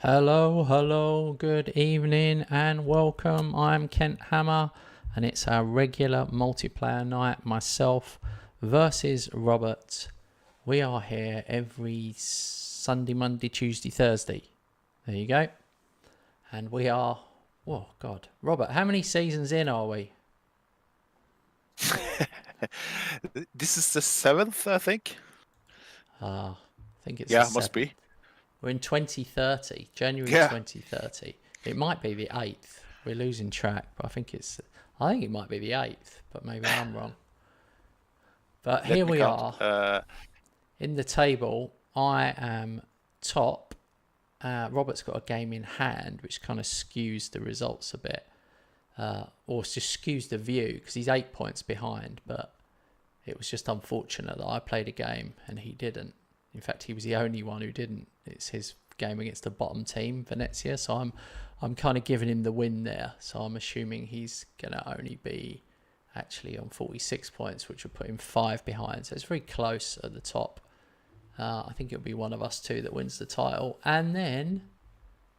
Hello, good evening and welcome. I'm Kent Hammer and it's our regular multiplayer night, myself versus Robert. We are here every Sunday, Monday, Tuesday, Thursday. There you go. And we are, oh God, Robert, how many seasons in are we? This is the 7th, I think. I think it's Yeah, the must 7th. be. We're in 2030, January Yeah. 2030. It might be the 8th. We're losing track, but I think it might be the 8th, but maybe I'm wrong. But Let here me we count. are in the table. I am top. Robert's got a game in hand, which kind of skews the results a bit, or just skews the view because he's 8 points behind. But it was just unfortunate that I played a game and he didn't. In fact, he was the only one who didn't. It's his game against the bottom team, Venezia. So I'm kind of giving him the win there. So I'm assuming he's gonna only be actually on 46 points, which will put him 5 behind. So it's very close at the top. I think it'll be one of us two that wins the title. And then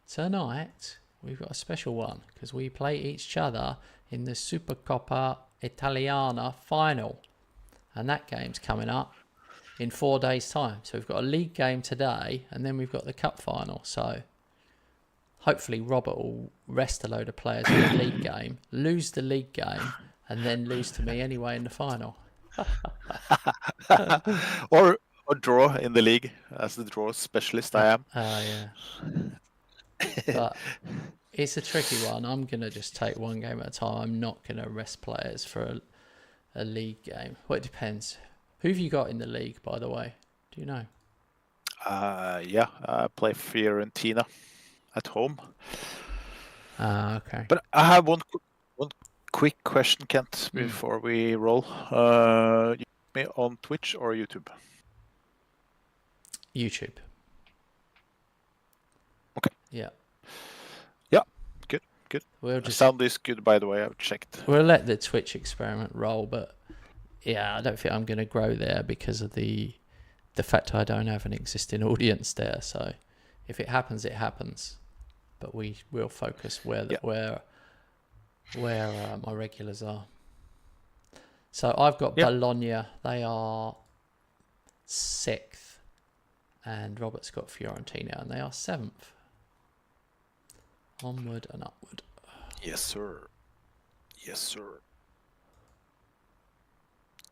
tonight we've got a special one because we play each other in the Supercoppa Italiana final. And that game's coming up in 4 days' time. So we've got a league game today and then we've got the cup final. So hopefully Robert will rest a load of players in the league game, lose the league game, and then lose to me anyway in the final. or draw in the league, as the draw specialist I am. Yeah. But it's a tricky one. I'm going to just take one game at a time. I'm not going to rest players for a league game. Well, it depends. Who have you got in the league, by the way? Do you know? Yeah, I play Fiorentina at home. Okay. But I have one quick question, Kent, before we roll. You me on Twitch or YouTube? YouTube. Okay. Yeah. Yeah, good. We'll The sound is good, by the way. I've checked. We'll let the Twitch experiment roll, but yeah, I don't think I'm going to grow there because of the fact I don't have an existing audience there. So if it happens, it happens. But we will focus where my regulars are. So I've got Bologna. They are 6th, and Robert's got Fiorentina, and they are 7th. Onward and upward. Yes, sir.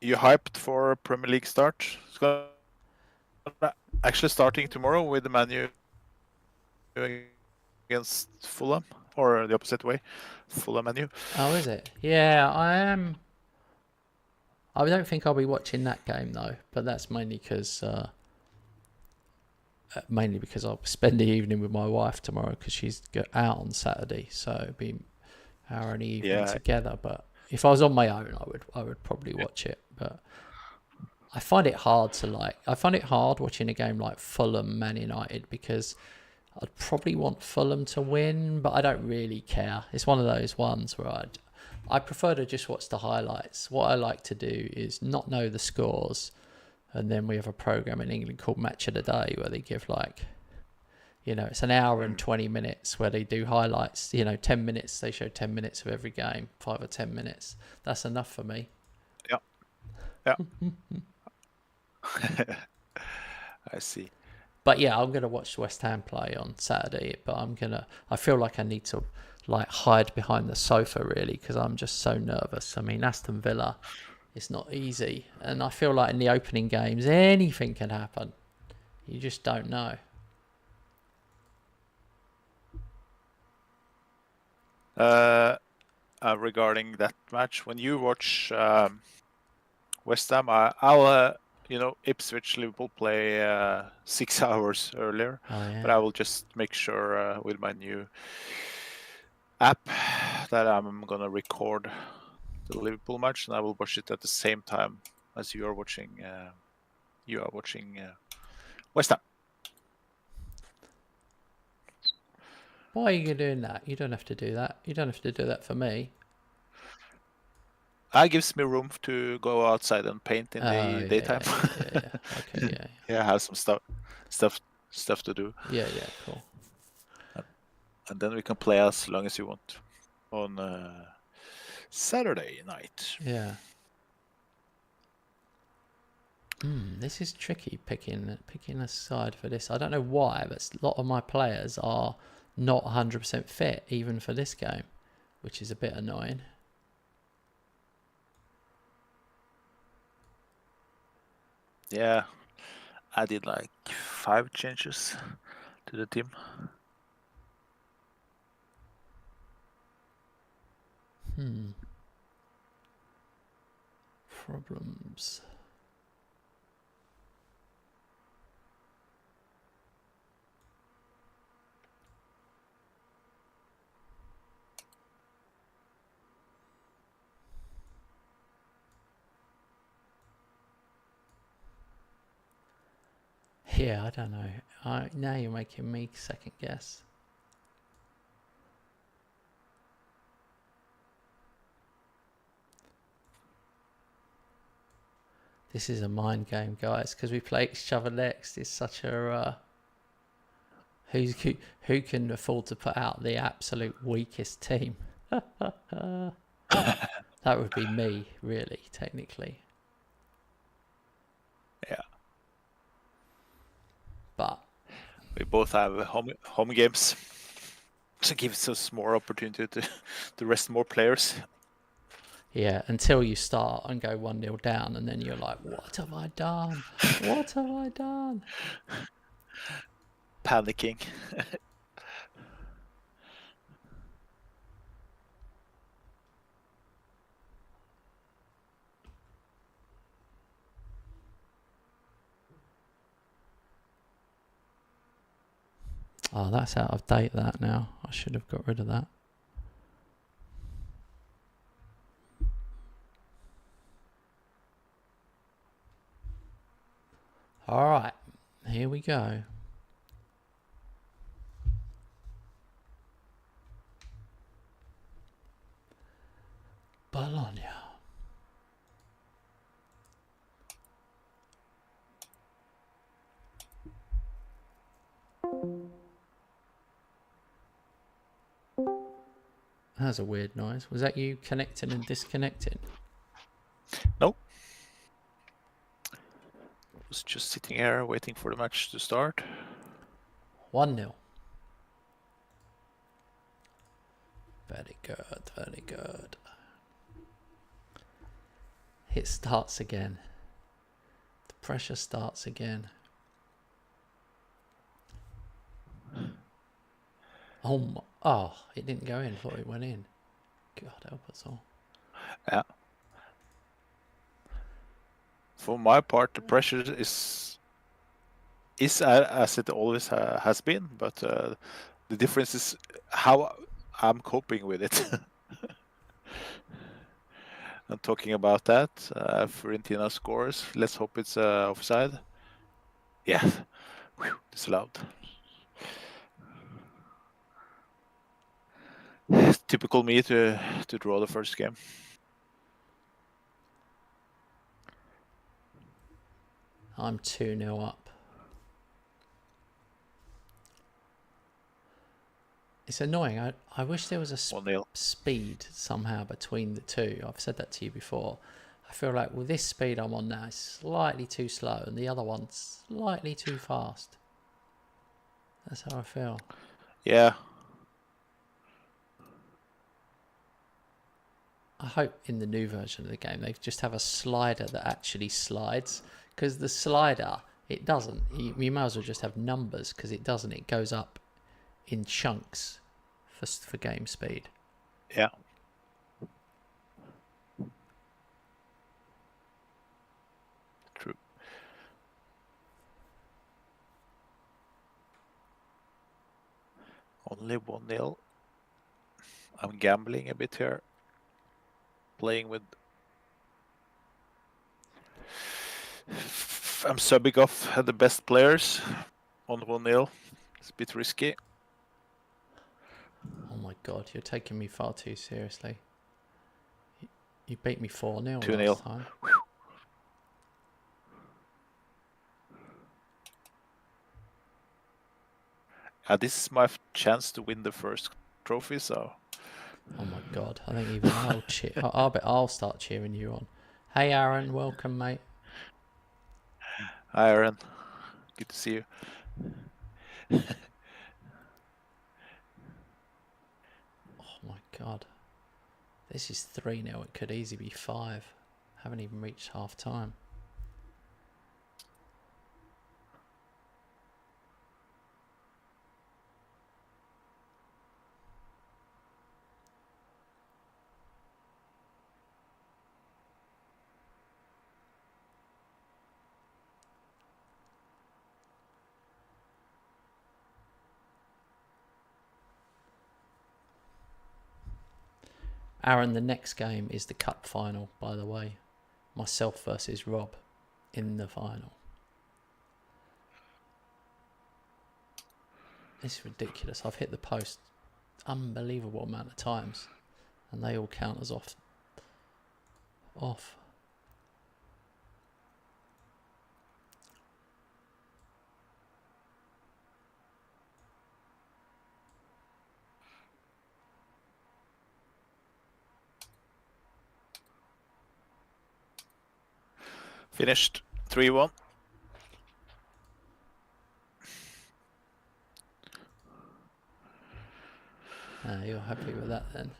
You hyped for Premier League start? It's gonna actually starting tomorrow with the Man U against Fulham, or the opposite way, Fulham Man U. Oh, is it? Yeah, I am. I don't think I'll be watching that game though, but that's mainly because I'll spend the evening with my wife tomorrow because she's out on Saturday, so it'll be our only evening together. But if I was on my own, I would probably watch it. But I find it hard watching a game like Fulham Man United because I'd probably want Fulham to win, but I don't really care. It's one of those ones where I prefer to just watch the highlights. What I like to do is not know the scores, and then we have a program in England called Match of the Day where they give it's an hour and 20 minutes where they do highlights. 10 minutes, they show 10 minutes of every game, 5 or 10 minutes. That's enough for me. Yeah. I see. But yeah, I'm going to watch West Ham play on Saturday, but I feel like I need to hide behind the sofa really because I'm just so nervous. I mean, Aston Villa, it's not easy. And I feel like in the opening games, anything can happen. You just don't know. Regarding that match, when you watch West Ham, I'll Ipswich Liverpool play 6 hours earlier, but I will just make sure with my new app that I'm gonna record the Liverpool match, and I will watch it at the same time as you are watching. West Ham. Why are you doing that? You don't have to do that. You don't have to do that for me. That gives me room to go outside and paint in the daytime. Okay, yeah, I have some stuff to do. Yeah, cool. And then we can play as long as you want on Saturday night. Yeah. This is tricky picking a side for this. I don't know why, but a lot of my players are not 100% fit even for this game, which is a bit annoying. Yeah, I did like 5 changes to the team. Problems. Yeah, I don't know. Now you're making me second guess. This is a mind game, guys, because we play each other next. It's such a who can afford to put out the absolute weakest team? That would be me, really, technically. Yeah. But we both have home games, so it gives us more opportunity to rest more players. Yeah, until you start and go 1-0 down, and then you're like, what have I done? What have I done? Panicking. Oh, that's out of date, that now. I should have got rid of that. All right, here we go. Bologna. That's a weird noise. Was that you connecting and disconnecting? No. I was just sitting here waiting for the match to start. 1-0. Very good, very good. It starts again. The pressure starts again. Oh, it didn't go in. I thought it went in. God help us all. Yeah. For my part, the pressure is as it always has been, but the difference is how I'm coping with it. And talking about that, Fiorentina scores. Let's hope it's offside. Yeah, disallowed. Typical me to draw the first game. I'm 2-0 up. It's annoying. I wish there was a speed somehow between the two. I've said that to you before. I feel like with this speed I'm on now, it's slightly too slow, and the other one's slightly too fast. That's how I feel. Yeah. I hope in the new version of the game they just have a slider that actually slides, because the slider, it doesn't. You might as well just have numbers, because it doesn't. It goes up in chunks for game speed. Yeah. True. Only 1-0. I'm gambling a bit here. Playing with... I'm subbing off the best players on 1-0. It's a bit risky. Oh my god, you're taking me far too seriously. You beat me 4-0 2-0 last time. This is my chance to win the first trophy, so... Oh my God, I think even I'll cheer. I bet I'll start cheering you on. Hey Aaron, welcome mate. Hi Aaron, good to see you. Oh my God. This is 3-0, it could easily be 5. Haven't even reached half time. Aaron, the next game is the cup final, by the way. Myself versus Rob in the final. It's ridiculous. I've hit the post unbelievable amount of times and they all count as off. Finished 3-1. You're happy with that then?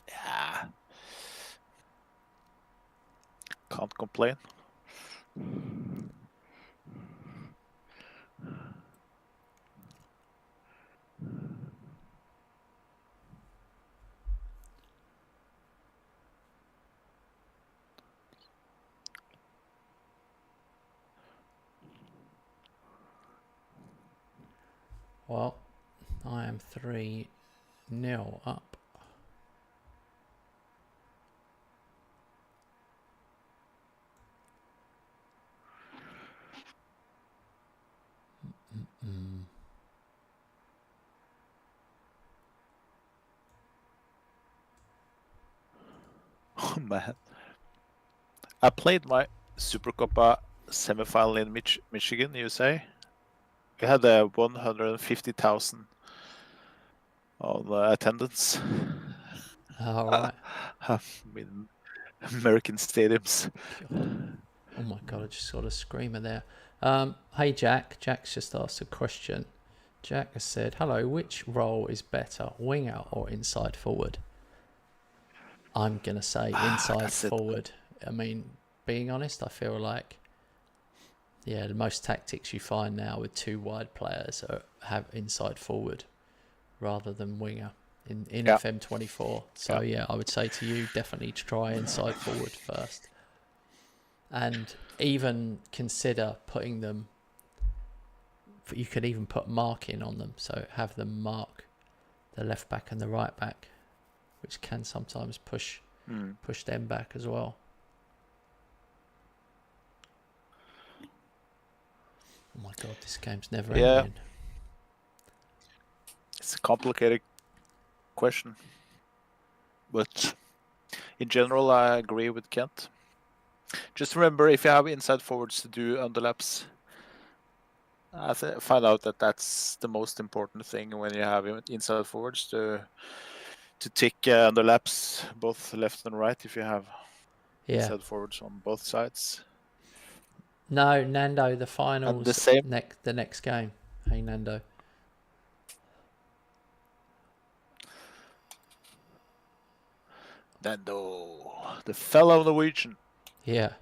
Yeah. Can't complain. Well, I am 3-0 up. Oh man. I played my Supercopa semi-final in Michigan, USA. We had 150,000 on attendance. All right. In American stadiums. God. Oh my God, I just got a screamer there. Hey Jack. Jack's just asked a question. Jack has said, hello, which role is better, winger or inside forward? I'm going to say inside forward. I mean, being honest, I feel like, yeah, the most tactics you find now with two wide players have inside forward rather than winger in FM24. So, yeah, I would say to you, definitely try inside forward first. And even consider putting them, you could even put marking on them. So have them mark the left back and the right back, which can sometimes push them back as well. Oh my God, this game's never ending. It's a complicated question, but in general, I agree with Kent. Just remember, if you have inside forwards to do underlaps, I find out that that's the most important thing when you have inside forwards to tick underlaps both left and right if you have inside forwards on both sides. No, Nando, the finals, the next game. Hey, Nando. Nando, the fellow Norwegian. Yeah.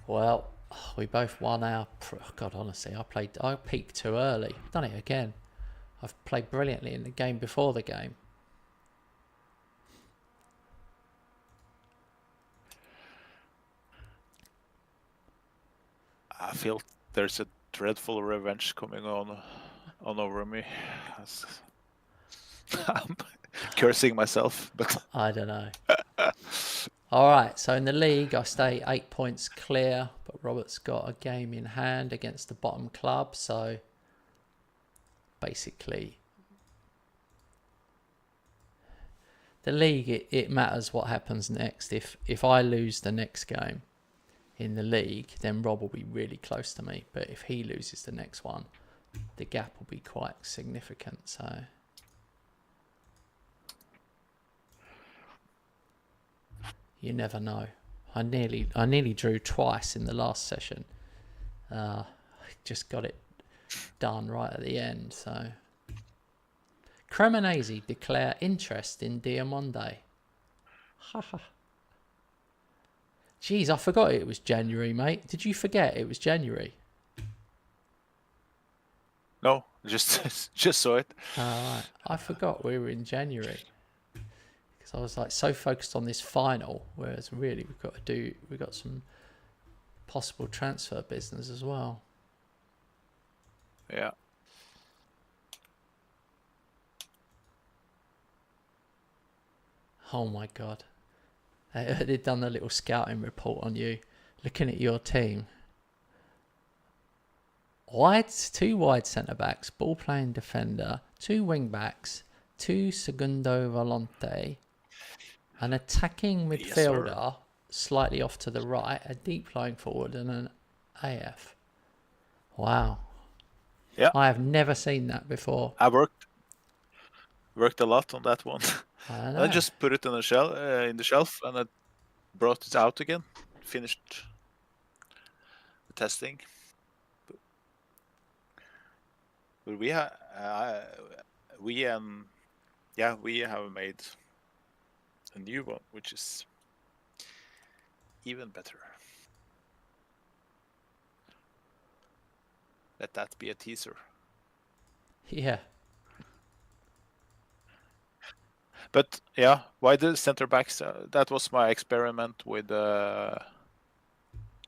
Well, we both won our... God, honestly, I peaked too early. I've done it again. I've played brilliantly in the game before the game. I feel there's a dreadful revenge coming on over me. I'm cursing myself, but I don't know. All right, so in the league, I stay 8 points clear, but Robert's got a game in hand against the bottom club. So basically, the league, it matters what happens next. If I lose the next game, in the league, then Rob will be really close to me. But if he loses the next one, the gap will be quite significant. So you never know. I nearly drew twice in the last session. I just got it done right at the end. So Cremonese declare interest in Diamonde. Haha. Jeez, I forgot it was January, mate. Did you forget it was January? No, just saw it. Right. I forgot we were in January because I was like so focused on this final, whereas really we've got some possible transfer business as well. Yeah. Oh my God. They've done a little scouting report on you, looking at your team. Two wide centre-backs, ball-playing defender, 2 wing-backs, 2 segundo volante, an attacking midfielder slightly off to the right, a deep-lying forward, and an AF. Wow. Yeah. I have never seen that before. I worked a lot on that one. I just put it in the shelf, and I brought it out again. Finished the testing. But we have made a new one, which is even better. Let that be a teaser. Yeah. But yeah, why the center backs? That was my experiment with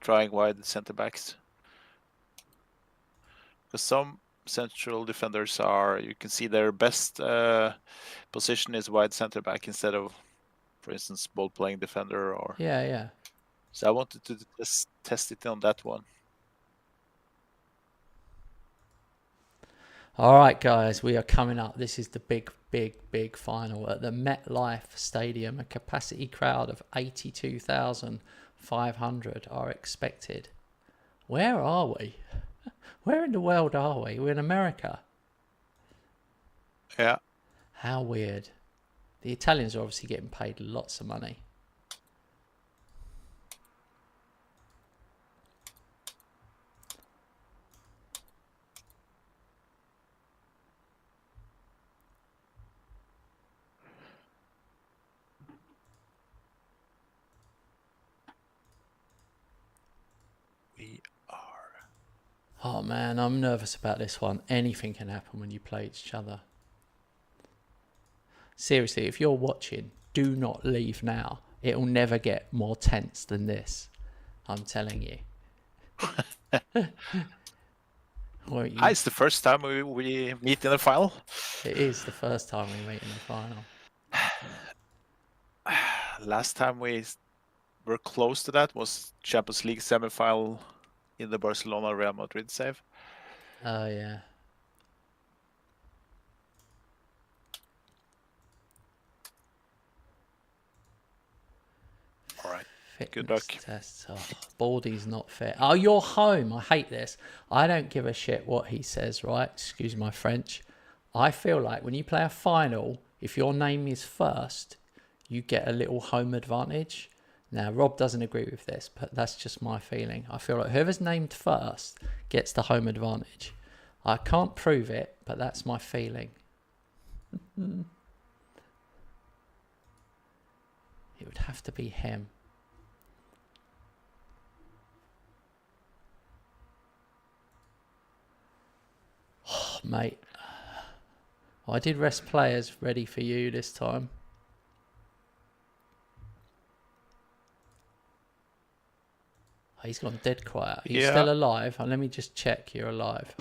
trying wide center backs. Because some central defenders you can see their best position is wide center back instead of, for instance, ball playing defender. Or Yeah. So I wanted to test it on that one. All right, guys, we are coming up. This is the big final at the MetLife Stadium. A capacity crowd of 82,500 are expected. Where are we? Where in the world are we? We're in America. Yeah. How weird. The Italians are obviously getting paid lots of money. Oh man, I'm nervous about this one. Anything can happen when you play each other. Seriously, if you're watching, do not leave now. It'll never get more tense than this. I'm telling you. It's the first time we meet in the final. It is the first time we meet in the final. Last time we were close to that was Champions League semi-final in the Barcelona Real Madrid save. Oh yeah. All right. Fitness Good luck. Tests. Oh, Baldy's not fit. Oh, you're home. I hate this. I don't give a shit what he says, right? Excuse my French. I feel like when you play a final, if your name is first, you get a little home advantage. Now, Rob doesn't agree with this, but that's just my feeling. I feel like whoever's named first gets the home advantage. I can't prove it, but that's my feeling. It would have to be him. Oh, mate. I did rest players ready for you this time. Oh, he's gone dead quiet. Are you still alive? Oh, let me just check you're alive.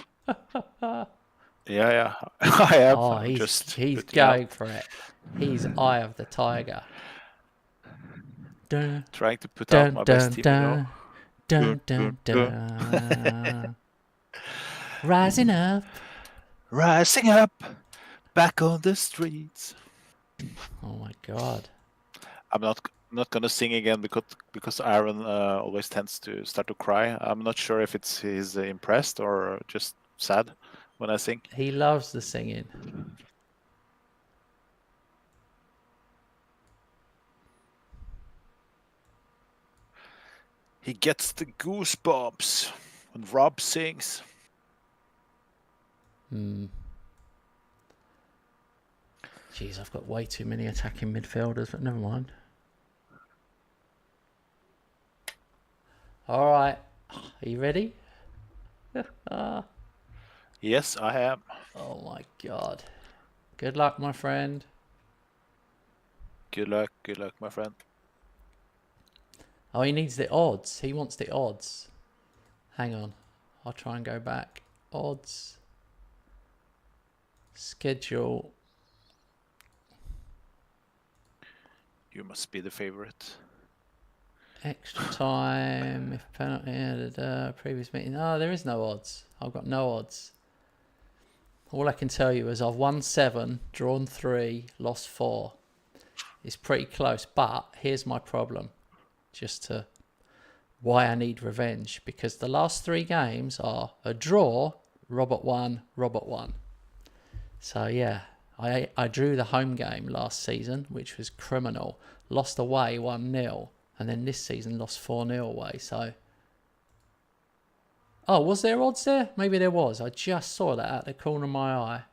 Yeah. I am. Oh, he's going for it. He's Eye of the Tiger. Dun, trying to put out my best team, dun, dun. Rising up, back on the streets. Oh my God! I'm not not gonna sing again because Aaron always tends to start to cry. I'm not sure if he's impressed or just sad when I sing. He loves the singing. He gets the goosebumps when Rob sings. Jeez, I've got way too many attacking midfielders, but never mind. All right. Are you ready? Yes, I am. Oh my God. Good luck, my friend. Good luck, my friend. Oh, he needs the odds. He wants the odds. Hang on. I'll try and go back. Odds. Schedule. You must be the favorite. Extra time. If penalty. Previous meeting. Oh, there is no odds. I've got no odds. All I can tell you is I've won 7, drawn 3, lost 4. It's pretty close. But here's my problem. Just to why I need revenge. Because the last 3 games are a draw, Robert 1, Robert 1. So yeah, I drew the home game last season, which was criminal. Lost away 1-0. And then this season lost 4-0 away. So, oh, was there odds there? Maybe there was. I just saw that at the corner of my eye.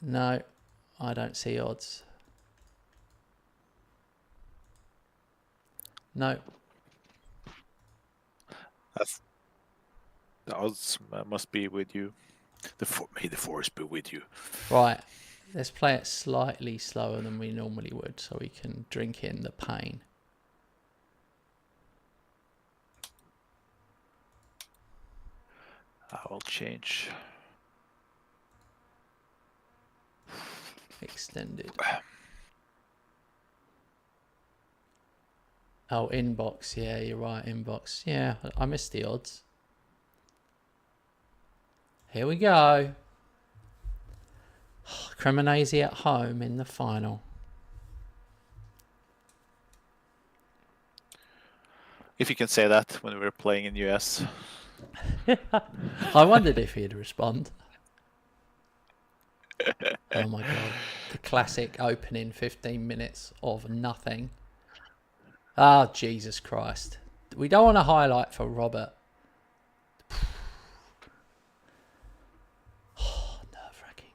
No, I don't see odds. No. The odds must be with you. May the force be with you. Right. Let's play it slightly slower than we normally would so we can drink in the pain. I will change. Extended. Oh, inbox. Yeah, you're right. Inbox. Yeah, I missed the odds. Here we go. Cremonese at home in the final. If you can say that when we were playing in US. I wondered if he'd respond. Oh my God. The classic opening 15 minutes of nothing. Oh, Jesus Christ. We don't want to highlight for Robert. Oh, nerve-wracking.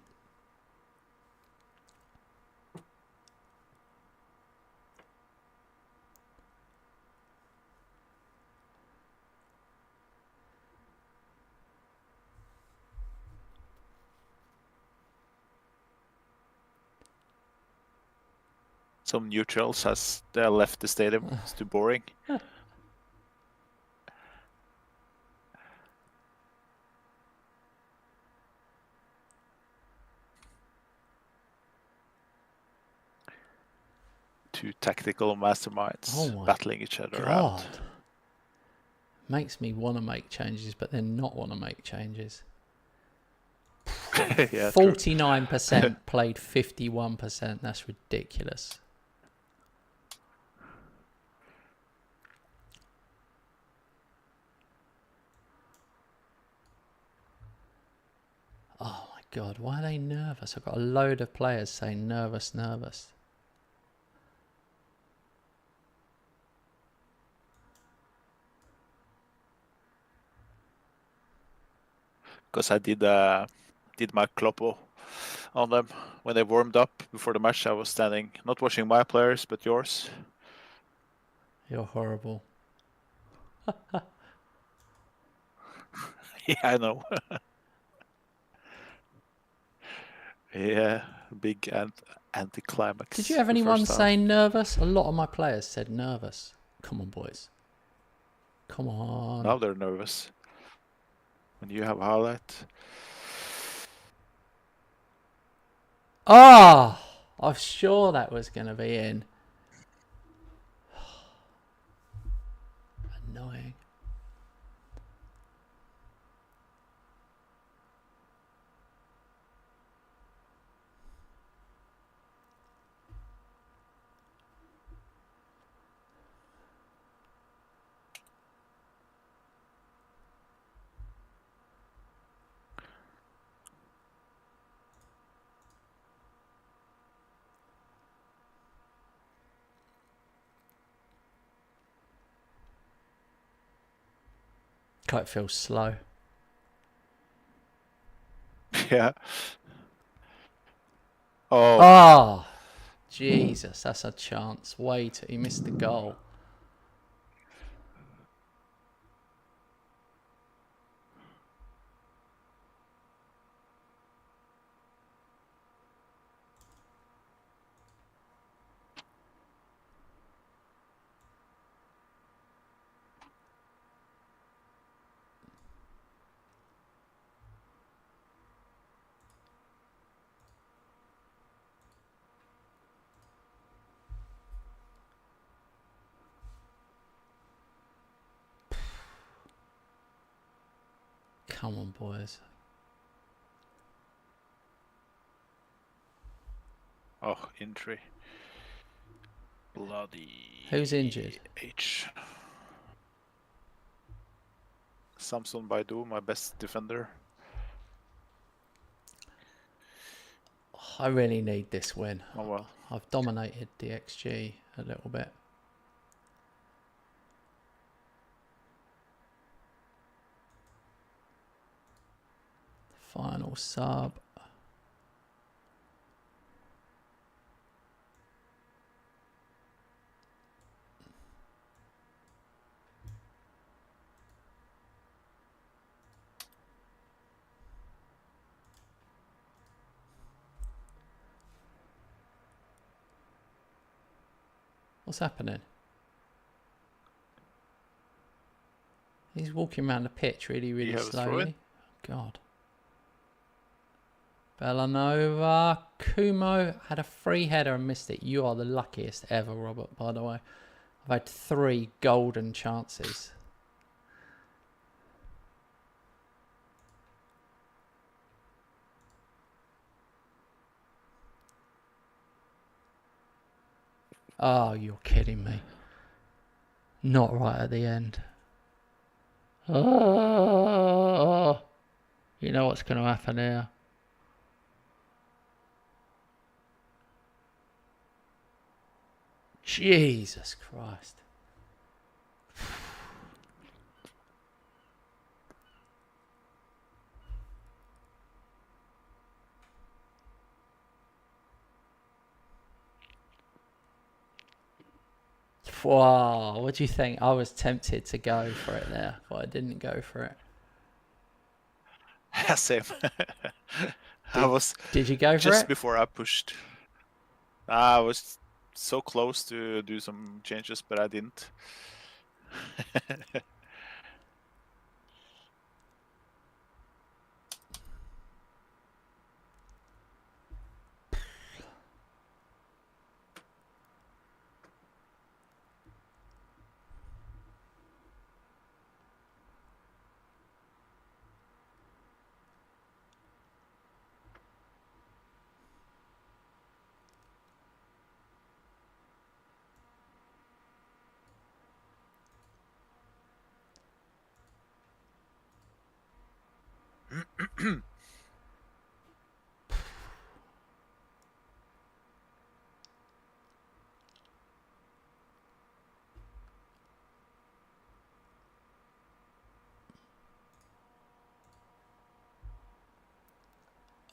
Some neutrals has left the stadium. It's too boring. Two tactical masterminds battling each other out. Makes me want to make changes, but then not want to make changes. Yeah, 49% played 51%. That's ridiculous. Oh my God, why are they nervous? I've got a load of players saying nervous. Because I did my Kloppo on them when they warmed up before the match. I was standing, not watching my players, but yours. You're horrible. Yeah, I know. Yeah, big anticlimax. Did you have anyone saying nervous? A lot of my players said nervous. Come on, boys. Come on. Now they're nervous. When you have a highlight. Oh, I'm sure that was going to be in. Annoying. Kite feels slow. Yeah. Oh. Oh, Jesus, that's a chance. Wait, he missed the goal. Come on, boys. Oh, injury. Bloody. Who's injured? H. Samson Baidu, my best defender. I really need this win. Oh well. I've dominated the XG a little bit. Final sub. What's happening? He's walking around the pitch really slowly. God. Bellanova. Kumo had a free header and missed it. You are the luckiest ever, Robert, by the way. I've had 3 golden chances. Oh, you're kidding me. Not right at the end. Oh, you know what's going to happen here. Jesus Christ. Wow, what do you think? I was tempted to go for it there, but I didn't go for it. Same. Did you go for it? Just before I pushed. I was so close to do some changes, but I didn't.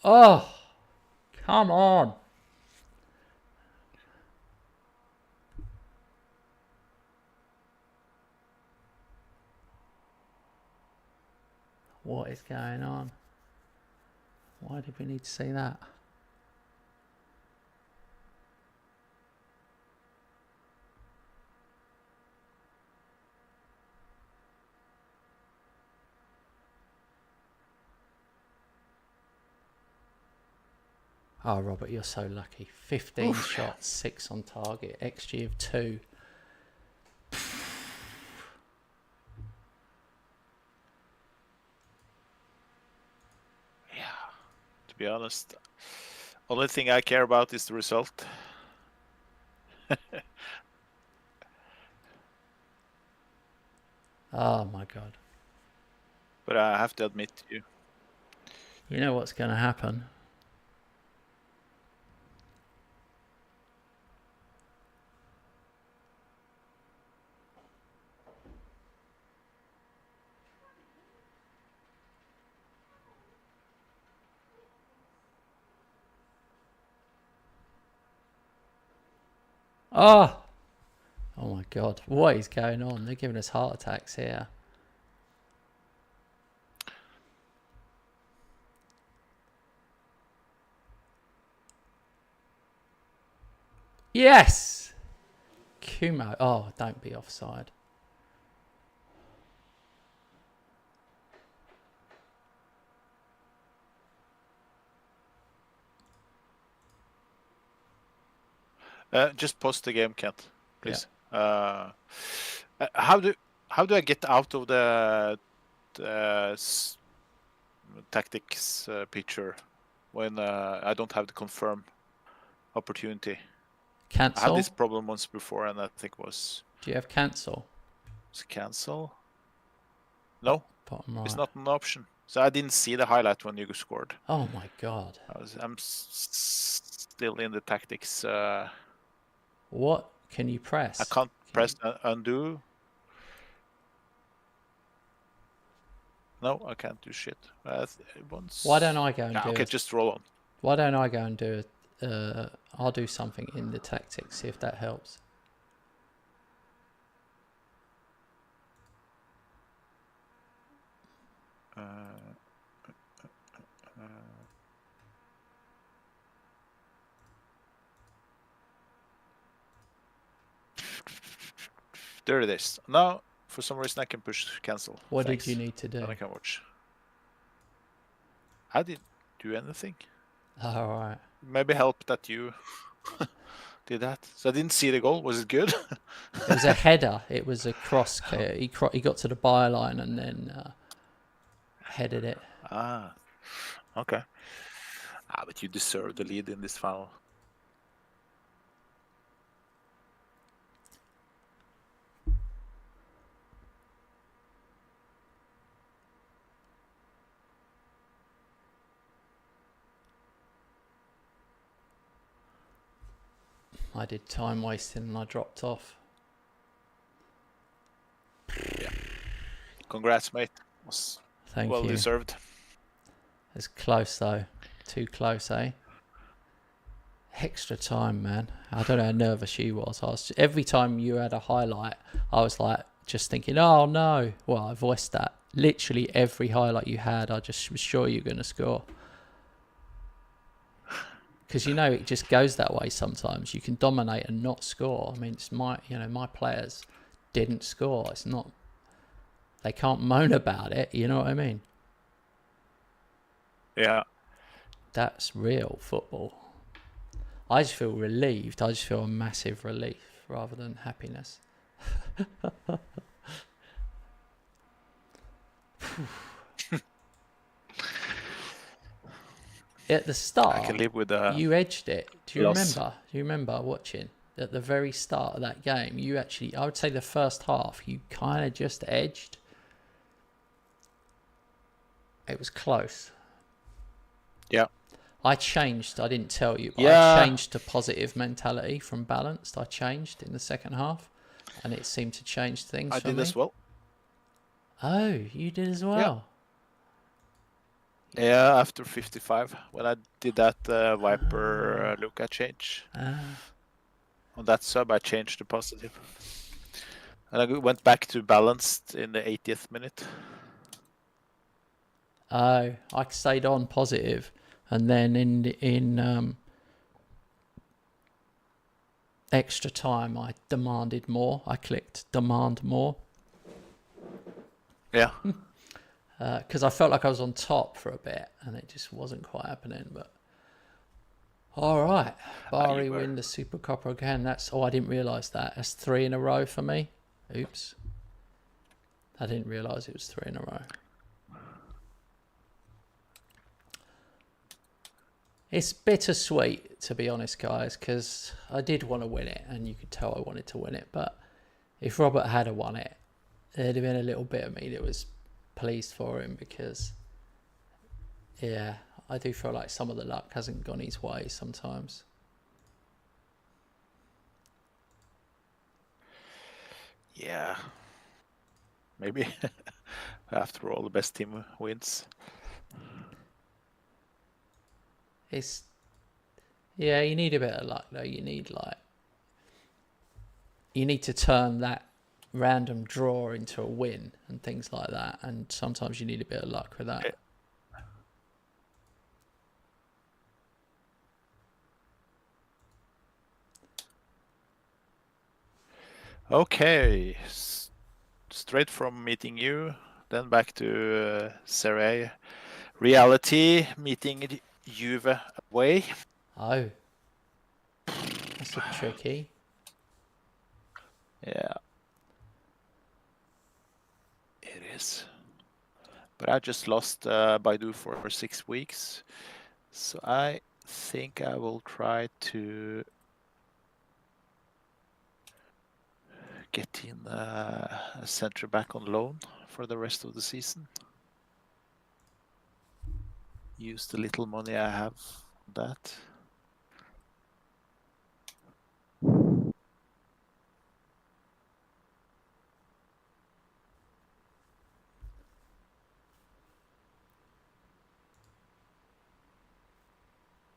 Oh, come on. What is going on? Why did we need to say that? Oh, Robert, you're so lucky. 15 Oof. Shots, 6 on target, XG of 2. Yeah, to be honest, only thing I care about is the result. Oh my God. But I have to admit to you. You know what's going to happen? Oh my God, what is going on? They're giving us heart attacks here. Yes! Kumo. Oh, don't be offside. Just pause the game, Kent, please. Yeah. How do I get out of the tactics picture when I don't have the confirm opportunity? Cancel? I had this problem once before, and I think was... Do you have cancel? Was cancel? No, bottom right. It's not an option. So I didn't see the highlight when you scored. Oh my God. I'm still in the tactics. What can you press? I can't press undo. No, I can't do shit. Why don't I go and do okay, just roll on. Why don't I go and do it? I'll do something in the tactics, see if that helps. There it is. Now, for some reason, I can push cancel. What did you need to do? Then I can watch. I didn't do anything. All right. Maybe help that you did that. So I didn't see the goal. Was it good? It was a header. It was a cross. He got to the byline and then headed it. Ah, okay. But you deserve the lead in this foul. I did time wasting and I dropped off. Yeah. Congrats, mate. Was Thank you. Well deserved. It's close though. Too close, eh? Extra time, man. I don't know how nervous you was. Every time you had a highlight, I was like just thinking, oh no. Well, I voiced that. Literally every highlight you had, I just was sure you were going to score. Because you know it just goes that way sometimes. You can dominate and not score. I mean, it's my players didn't score. It's not. They can't moan about it. You know what I mean? Yeah. That's real football. I just feel relieved. I just feel a massive relief rather than happiness. At the start, I can live with you edged it. Do you loss. remember? Do you remember watching at the very start of that game? You actually, I would say, the first half, you kind of just edged. It was close. Yeah. I changed. I didn't tell you, but Yeah. I changed to positive mentality from balanced. I changed in the second half, and it seemed to change things. I for did me. as well. Oh, you did as well. Yeah, after 55, when I did that Viper Luca change. On that sub, I changed to positive. And I went back to balanced in the 80th minute. Oh, I stayed on positive, and then in extra time, I demanded more. I clicked demand more. Yeah. Because I felt like I was on top for a bit, and it just wasn't quite happening. But all right, Bari win the Super Copper again. I didn't realise that. That's 3 in a row for me. Oops, I didn't realise it was 3 in a row. It's bittersweet, to be honest, guys, because I did want to win it, and you could tell I wanted to win it. But if Robert had won it, there'd have been a little bit of me that was pleased for him, because yeah, I do feel like some of the luck hasn't gone his way sometimes. Yeah. Maybe. After all, the best team wins. You need a bit of luck though. You need you need to turn that random draw into a win and things like that. And sometimes you need a bit of luck with that. Okay. Straight from meeting you, then back to Serie A. Reality, meeting Juve away. Oh. That's a tricky. Yeah. It is. But I just lost Baidu for 6 weeks. So I think I will try to get in a centre back on loan for the rest of the season. Use the little money I have on that.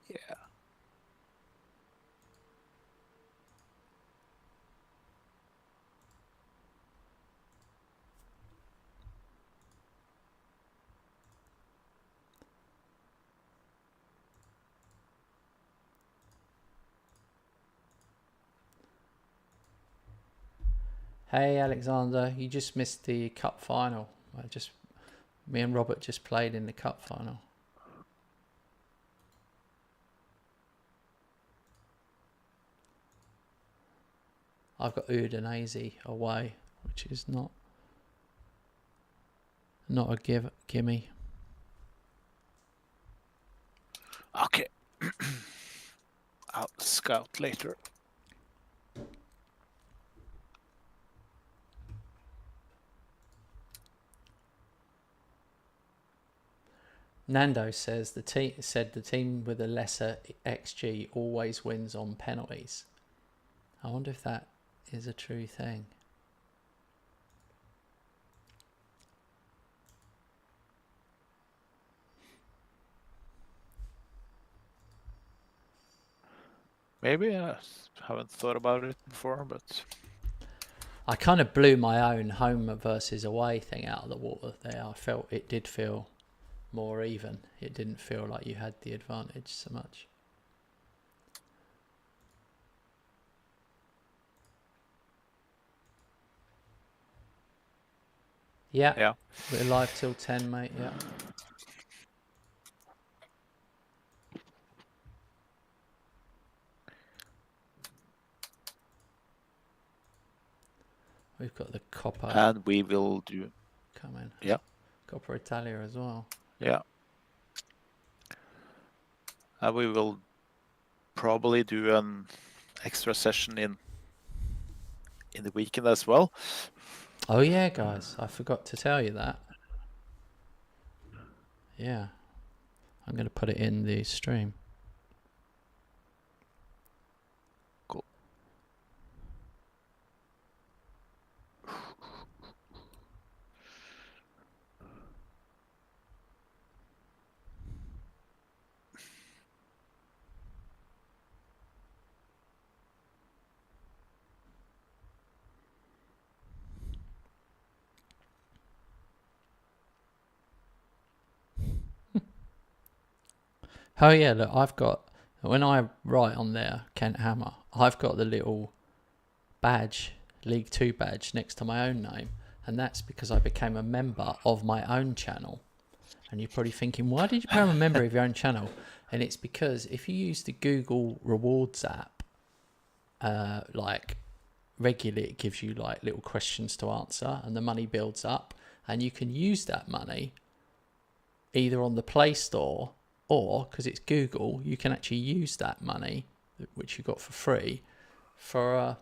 Yeah. Hey Alexander, you just missed the cup final. Me and Robert just played in the cup final. I've got Udinese away, which is not a gimme. Okay. I'll scout later. Nando says the team with a lesser XG always wins on penalties. I wonder if that is a true thing. Maybe I haven't thought about it before, but I kind of blew my own home versus away thing out of the water there. I felt it did feel more even. It didn't feel like you had the advantage so much. Yeah. We're live till 10, mate. Yeah. We've got the Coppa. And we will do. Come in. Yeah. Coppa Italia as well. Yeah. And we will probably do an extra session in the weekend as well. Oh yeah, guys, I forgot to tell you that. Yeah, I'm going to put it in the stream. Cool. Oh yeah, look, I've got, when I write on there, Kent Hammer, I've got the little badge, League 2 badge next to my own name. And that's because I became a member of my own channel. And you're probably thinking, why did you become a member of your own channel? And it's because if you use the Google Rewards app, like regularly, it gives you like little questions to answer and the money builds up. And you can use that money either on the Play Store or, because it's Google, you can actually use that money, which you got for free, for a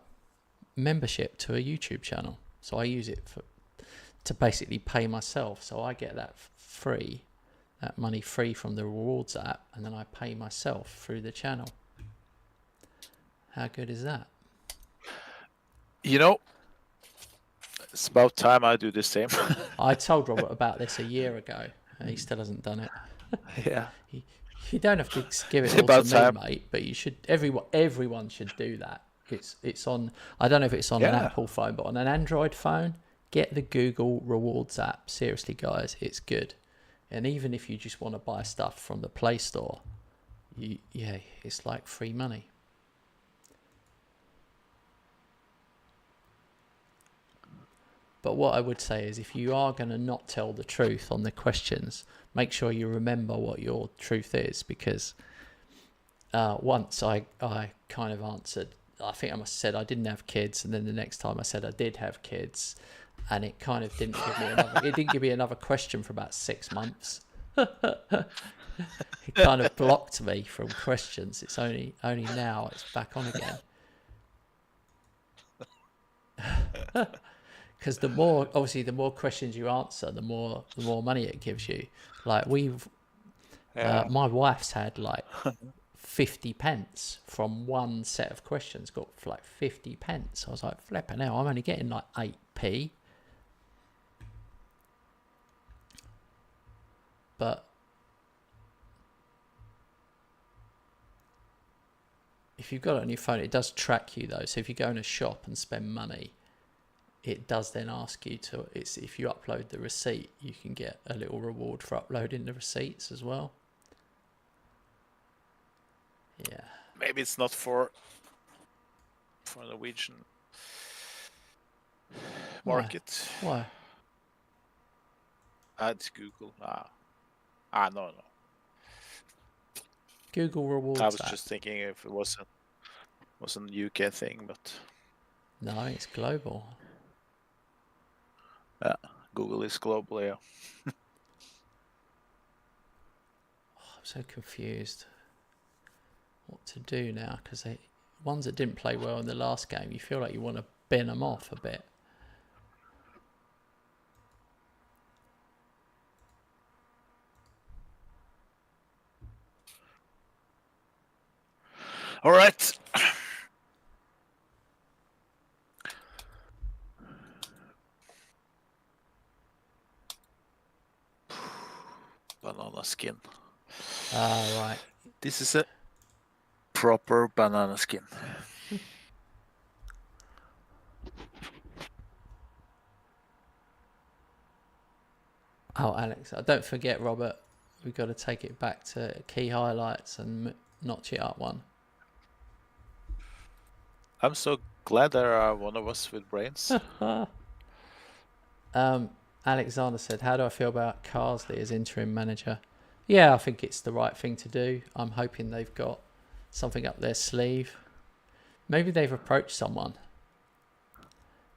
membership to a YouTube channel. So I use it to basically pay myself. So I get that free, that money free from the rewards app, and then I pay myself through the channel. How good is that? You know, it's about time I do the same. I told Robert about this a year ago, and he still hasn't done it. Yeah. You don't have to give it all to me, mate, but you should. Everyone should do that. It's on. I don't know if it's on an Yeah. Apple phone, but on an Android phone, get the Google Rewards app. Seriously, guys, it's good. And even if you just want to buy stuff from the Play Store, it's like free money. But what I would say is, if you are going to not tell the truth on the questions, make sure you remember what your truth is, because once I kind of answered, I think I must have said I didn't have kids, and then the next time I said I did have kids, and it kind of didn't give me another question for about 6 months. It kind of blocked me from questions. It's only now it's back on again. Because the more questions you answer, the more money it gives you. Like my wife's had like 50 pence from one set of questions. Got like 50 pence. I was like, flipping hell, I'm only getting like 8p. But if you've got it on your phone, it does track you though. So if you go in a shop and spend money, it does then ask you to. If you upload the receipt, you can get a little reward for uploading the receipts as well. Yeah. Maybe it's not for Norwegian market. Why? It's Google. No. Google Rewards. I was just thinking if it was a UK thing, but no, it's global. Yeah, Google is global. Yeah. I'm so confused what to do now, because ones that didn't play well in the last game, you feel like you want to bin them off a bit. All right. Banana skin. Right. This is a proper banana skin. Oh, Alex, don't forget, Robert, we've got to take it back to key highlights and notch it up one. I'm so glad there are one of us with brains. Alexander said, how do I feel about Carsley as interim manager? Yeah, I think it's the right thing to do. I'm hoping they've got something up their sleeve. Maybe they've approached someone.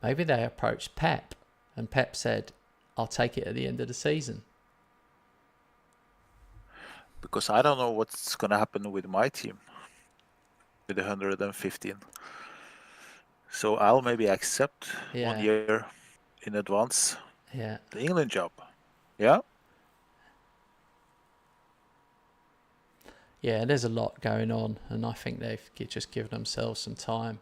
Maybe they approached Pep, and Pep said, I'll take it at the end of the season. Because I don't know what's going to happen with my team with 115. So I'll maybe accept 1 year in advance the England job. Yeah? Yeah, there's a lot going on, and I think they've just given themselves some time.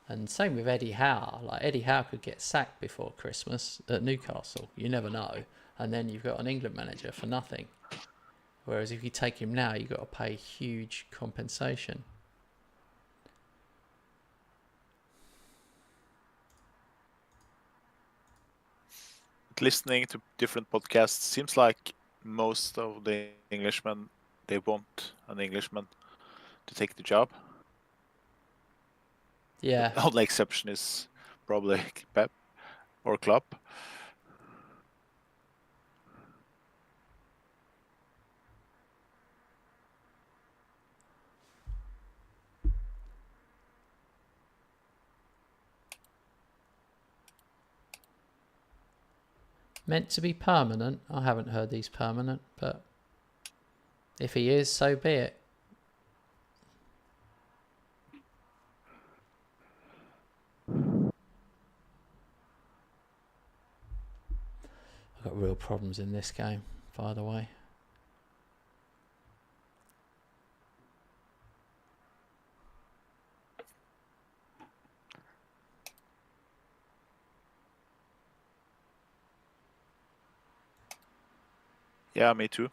And same with Eddie Howe. Like, Eddie Howe could get sacked before Christmas at Newcastle. You never know. And then you've got an England manager for nothing. Whereas if you take him now, you've got to pay huge compensation. Listening to different podcasts, seems like most of the Englishmen, they want an Englishman to take the job. Yeah. The only exception is probably Pep or Klopp. Meant to be permanent. I haven't heard he's permanent, but if he is, so be it. I've got real problems in this game, by the way. Yeah, me too.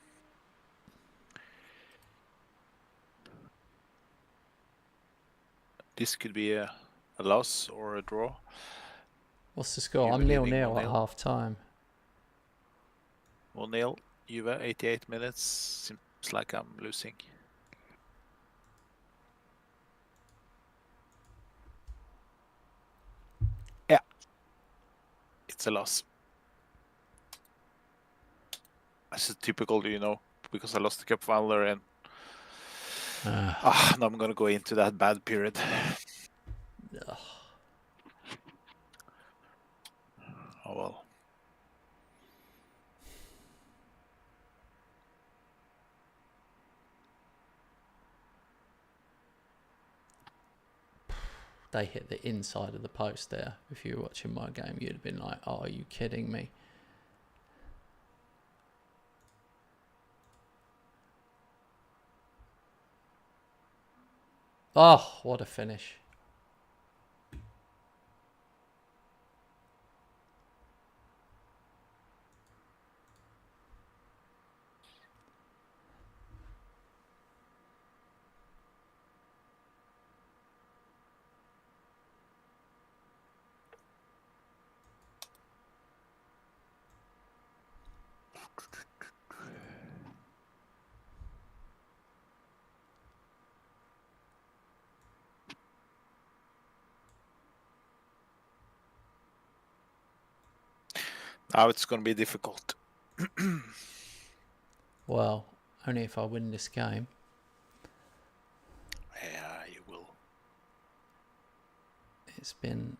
This could be a a loss or a draw. What's the score? Juve I'm leading 0-0 at 1-0. half time. 1-0. Juve, 88 minutes. Seems like I'm losing. Yeah. It's a loss. That's a typical, you know, because I lost the cup final and now I'm gonna go into that bad period. Oh well. They hit the inside of the post there. If you were watching my game, you'd have been like, oh, are you kidding me? Oh, what a finish. Now it's gonna be difficult. Well, only if I win this game. Yeah, you will. It's been...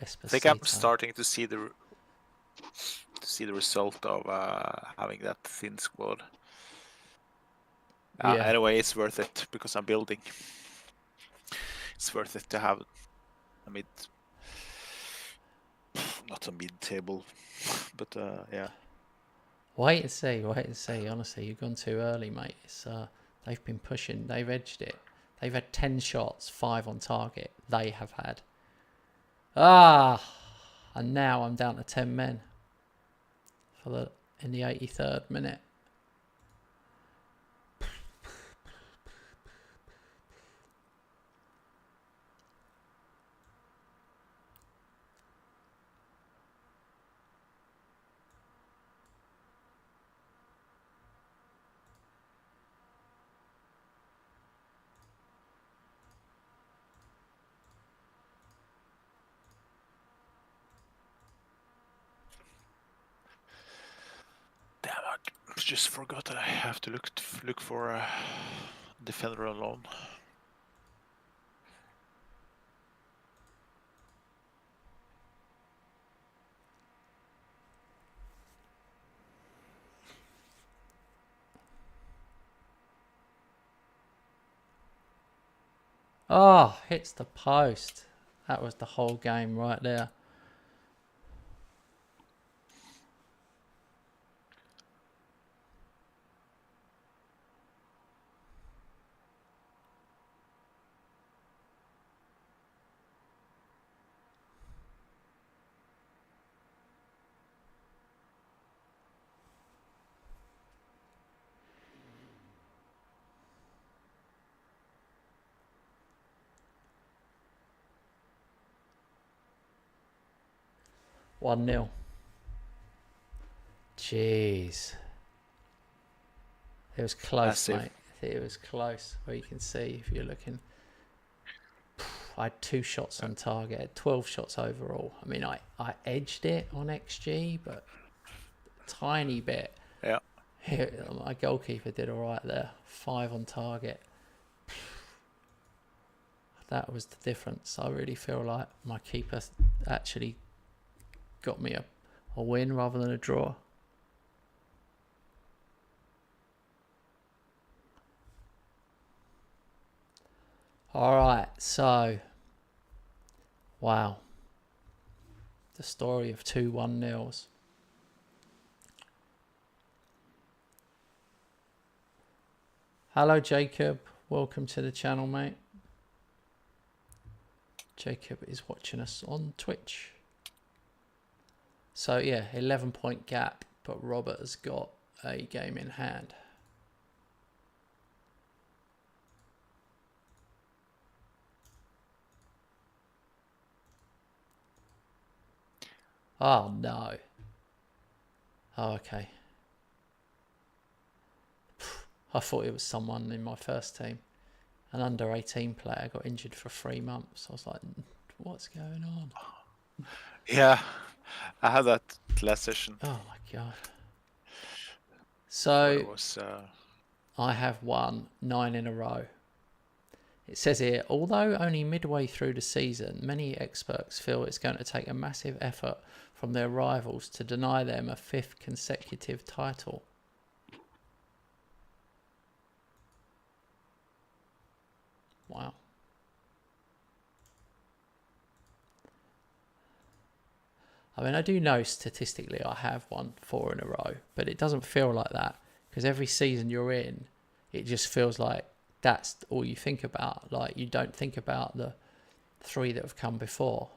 I think I'm starting to see the result of having that thin squad. Yeah. Anyway, it's worth it because I'm building. It's worth it to have a mid, not a mid-table, but yeah. Wait and see. Honestly, you've gone too early, mate. It's they've been pushing. They've edged it. They've had 10 shots, 5 on target. They have had. And now I'm down to 10 men in the 83rd minute. Damn, I just forgot that I have to look for a defender on loan. Oh, hits the post. That was the whole game right there. One 0. Jeez. It was close, Massive. mate. It was close. Where you can see if you're looking. I had 2 shots on target, 12 shots overall. I mean, I edged it on XG, but a tiny bit. Yeah. My goalkeeper did all right there. 5 on target. That was the difference. I really feel like my keeper actually got me a win rather than a draw. All right, so wow, the story of 2 1-0s. Hello, Jacob. Welcome to the channel, mate. Jacob is watching us on Twitch. So yeah, 11-point gap, but Robert has got a game in hand. Oh, no. Oh, okay. I thought it was someone in my first team. An under-18 player got injured for 3 months. I was like, what's going on? Yeah, I had that last session. Oh, my God. So, it was, I have won 9 in a row. It says here, although only midway through the season, many experts feel it's going to take a massive effort from their rivals to deny them a 5th consecutive title. Wow. I mean, I do know statistically I have won 4 in a row, but it doesn't feel like that because every season you're in, it just feels like that's all you think about. Like, you don't think about the 3 that have come before.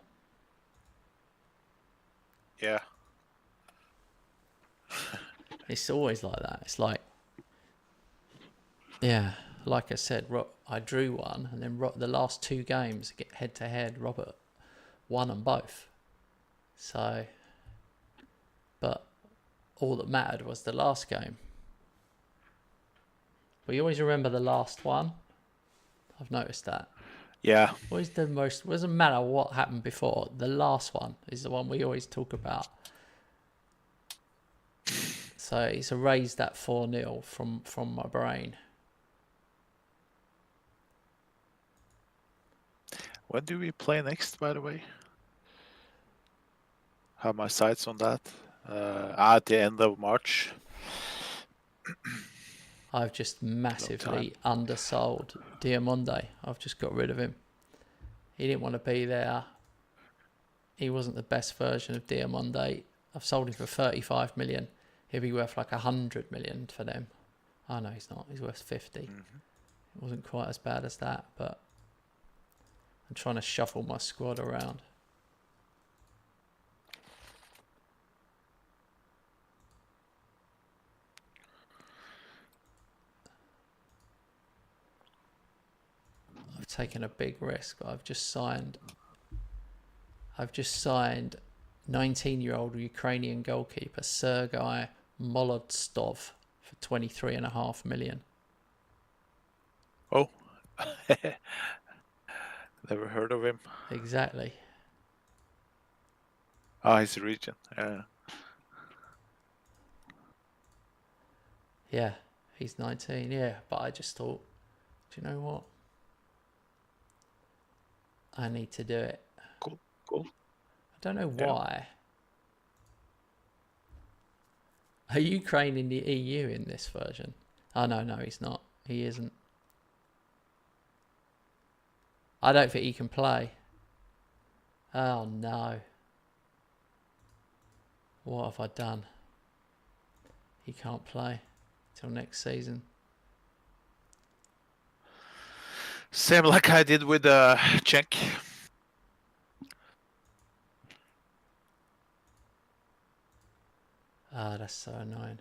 Yeah. It's always like that. It's like, yeah, like I said, I drew one, and then the last 2 games, head to head, Robert won them both. So, but all that mattered was the last game. We always remember the last one. I've noticed that. Yeah. Always the most, doesn't matter what happened before, the last one is the one we always talk about. So it's erased that 4-0 from my brain. When do we play next, by the way? Have my sights on that. At the end of March. I've just massively undersold Diamonde. I've just got rid of him. He didn't want to be there. He wasn't the best version of Diamonde. I've sold him for 35 million. He'll be worth like 100 million for them. Oh no, he's not. He's worth 50. Mm-hmm. It wasn't quite as bad as that, but I'm trying to shuffle my squad around. I've taken a big risk. I've just signed 19-year-old Ukrainian goalkeeper Sergei Molodstov for 23.5 million. Oh. Never heard of him. Exactly. Ah, he's a region. Yeah. Yeah, he's 19. Yeah, but I just thought, do you know what? I need to do it. Cool. I don't know why. Are Ukraine in the EU in this version? Oh, no, he's not. He isn't. I don't think he can play. Oh, no. What have I done? He can't play till next season. Same like I did with Czech. Ah, that's so annoying.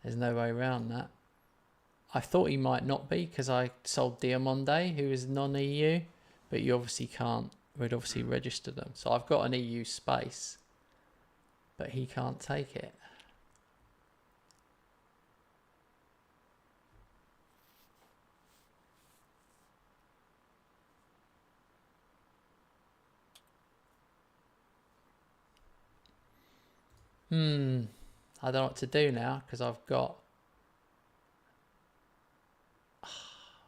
There's no way around that. I thought he might not be because I sold Diamonde, who is non-EU, but you obviously can't. We'd obviously register them. So I've got an EU space, but he can't take it. I don't know what to do now because I've got...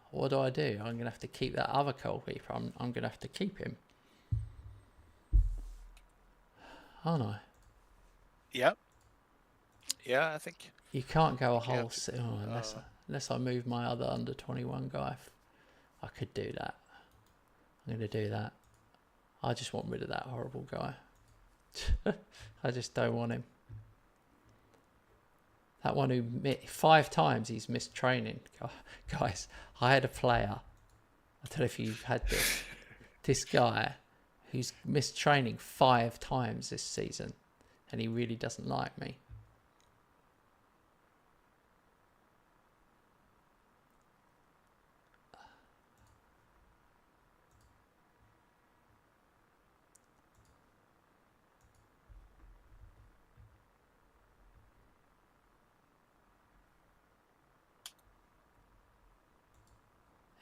What do I do? I'm going to have to keep that other goalkeeper. I'm going to have to keep him. Aren't I? Yeah. Yeah, I think. You can't go a whole... unless I move my other under 21 guy. I could do that. I'm going to do that. I just want rid of that horrible guy. I just don't want him. That one who 5 times he's missed training. Guys, I had a player. I don't know if you've had this. This guy who's missed training 5 times this season, and he really doesn't like me.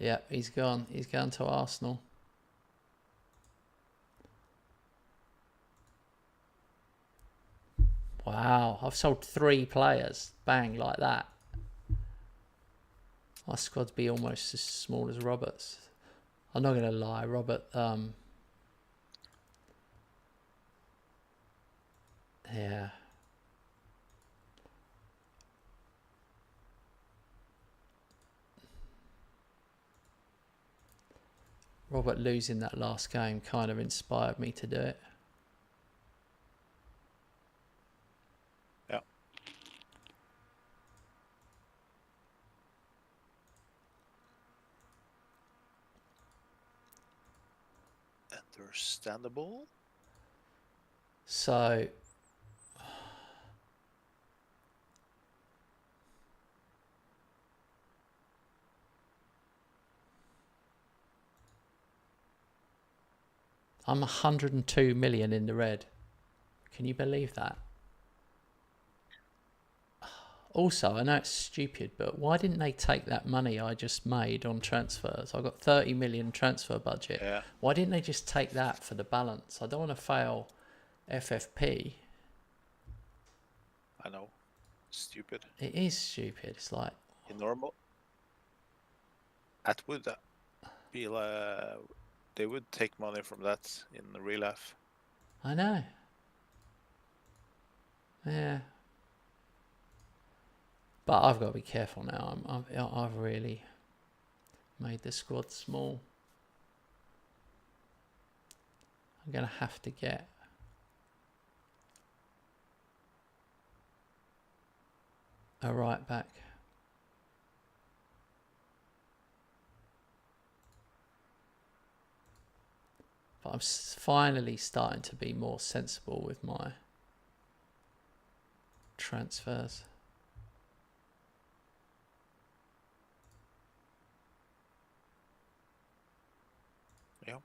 Yeah, he's gone. He's gone to Arsenal. Wow, I've sold 3 players. Bang, like that. My squad's be almost as small as Robert's. I'm not going to lie, Robert. Yeah. Robert losing that last game kind of inspired me to do it. Yeah. Understandable. So I'm 102 million in the red. Can you believe that? Also, I know it's stupid, but why didn't they take that money I just made on transfers? I got 30 million transfer budget. Yeah. Why didn't they just take that for the balance? I don't want to fail FFP. I know. Stupid. It is stupid. It's like... In normal... That would be they would take money from that in the real life. I know. Yeah. But I've got to be careful now. I've really made the squad small. I'm going to have to get a right back. But I'm finally starting to be more sensible with my transfers. Yeah.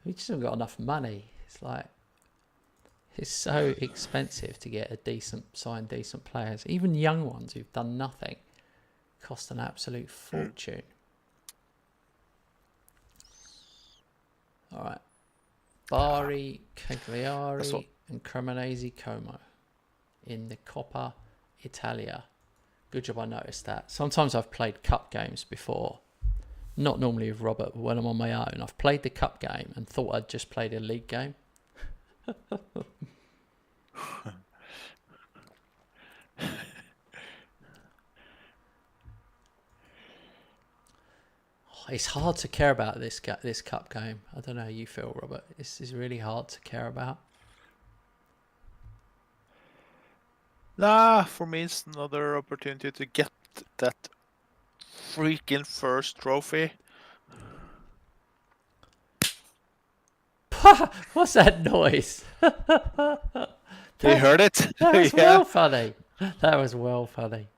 We just haven't got enough money. It's like, it's so expensive to get sign decent players. Even young ones who've done nothing cost an absolute fortune. All right. Bari, Cagliari, and Cremonese Como in the Coppa Italia. Good job I noticed that. Sometimes I've played cup games before. Not normally with Robert, but when I'm on my own. I've played the cup game and thought I'd just played a league game. It's hard to care about this cup game. I don't know how you feel, Robert. This is really hard to care about. Nah, for me it's another opportunity to get that freaking first trophy. What's that noise? You heard it? That was well funny. That was well funny.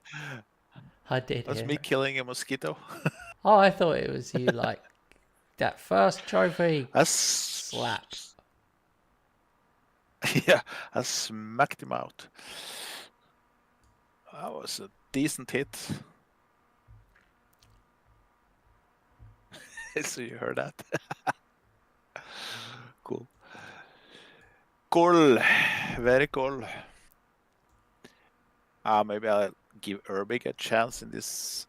I did That's hear me it. killing a mosquito. Oh, I thought it was you, like, that first trophy. Slap. Yeah, I smacked him out. That was a decent hit. So you heard that? Cool. Cool. Very cool. Maybe I'll give Urbik a chance in this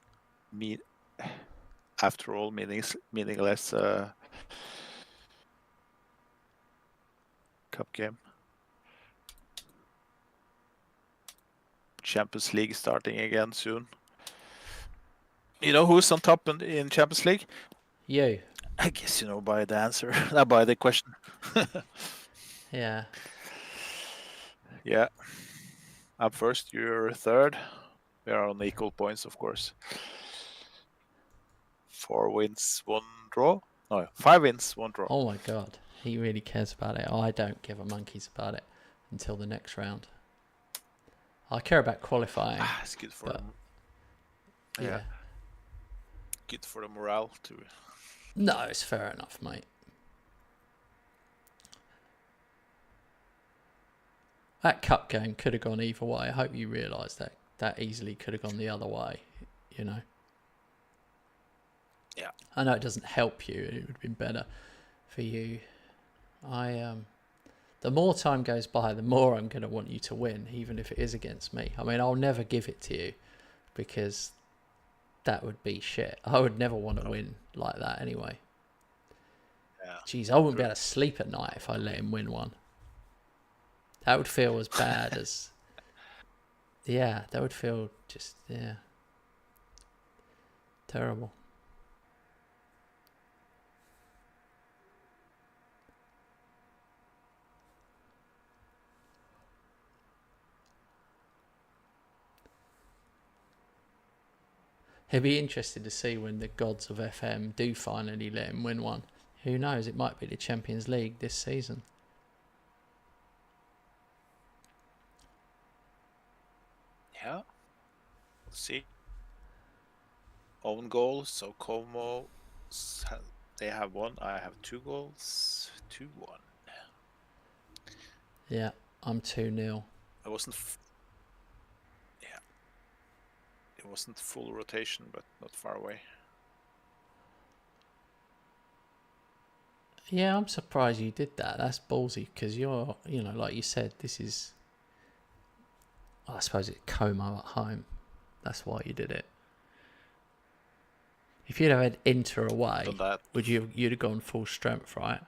after all meaningless cup game. Champions League starting again soon. You know who's on top in Champions League? You. I guess you know by the answer, not by the question. Yeah. Yeah. I'm first, you're third. We are on equal points, of course. 4 wins, 1 draw. No, 5 wins, 1 draw. Oh my God. He really cares about it. I don't give a monkeys about it until the next round. I care about qualifying. It's good for them. Yeah. Good for the morale too. No, it's fair enough, mate. That cup game could have gone either way. I hope you realise that. That easily could have gone the other way, you know. Yeah. I know it doesn't help you. It would have been better for you. The more time goes by, the more I'm going to want you to win, even if it is against me. I mean, I'll never give it to you because that would be shit. I would never want to win like that anyway. Yeah. Jeez, I wouldn't be able to sleep at night if I let him win one. That would feel as bad as... Yeah, that would feel just, terrible. He'd be interested to see when the gods of FM do finally let him win one. Who knows, it might be the Champions League this season. Yeah. We'll see. Own goals, so Como, they have 1. I have 2 goals. 2-1. Yeah, I'm 2-0. It wasn't... It wasn't full rotation, but not far away. Yeah, I'm surprised you did that. That's ballsy because you're, like you said, this is... I suppose it's Como at home. That's why you did it. If you'd have had Inter away, you'd have gone full strength, right?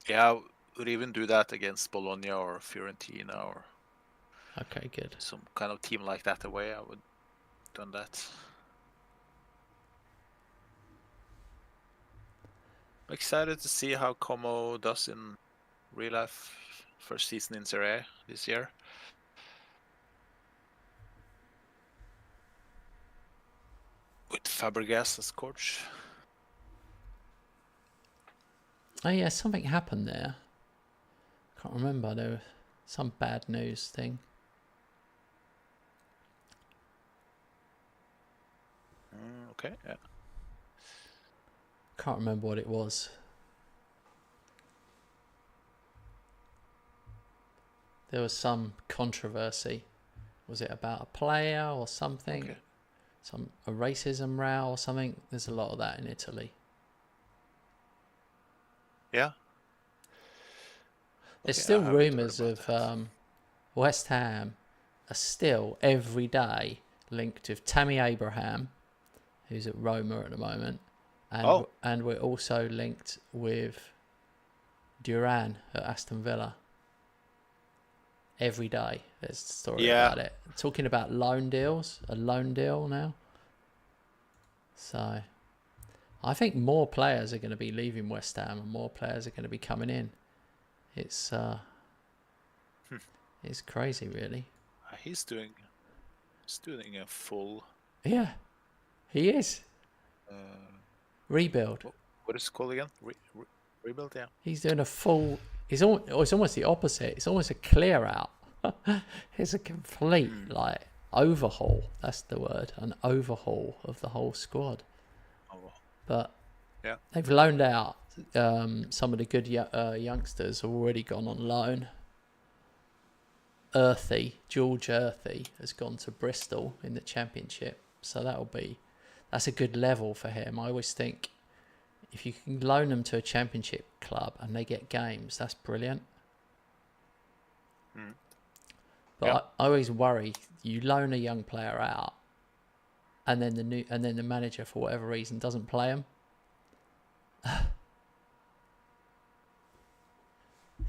Yeah, I would even do that against Bologna or Fiorentina or... Okay, good. Some kind of team like that away, I would have done that. I'm excited to see how Como does in real life. First season in Serie A this year. With Fabregas as coach. Oh yeah, something happened there. Can't remember. There was some bad news thing. Okay, yeah. Can't remember what it was. There was some controversy. Was it about a player or something? Okay. A racism row or something? There's a lot of that in Italy. Yeah. There's still rumours of West Ham are still every day linked with Tammy Abraham, who's at Roma at the moment, and we're also linked with Duran at Aston Villa. Every day there's a story Yeah. about it. Talking about loan deals, a loan deal now. So I think more players are going to be leaving West Ham and more players are going to be coming in. It's crazy, really. He's doing a full. Yeah, he is. Rebuild. What is it called again? Rebuild, yeah. He's doing a full. It's almost the opposite. It's almost a clear out. It's a complete overhaul. That's the word. An overhaul of the whole squad. But yeah, they've loaned out some of the good youngsters have already gone on loan. George Earthy has gone to Bristol in the Championship, so that's a good level for him. I always think if you can loan them to a Championship club and they get games, that's brilliant. But I always worry you loan a young player out, and then the manager for whatever reason doesn't play him.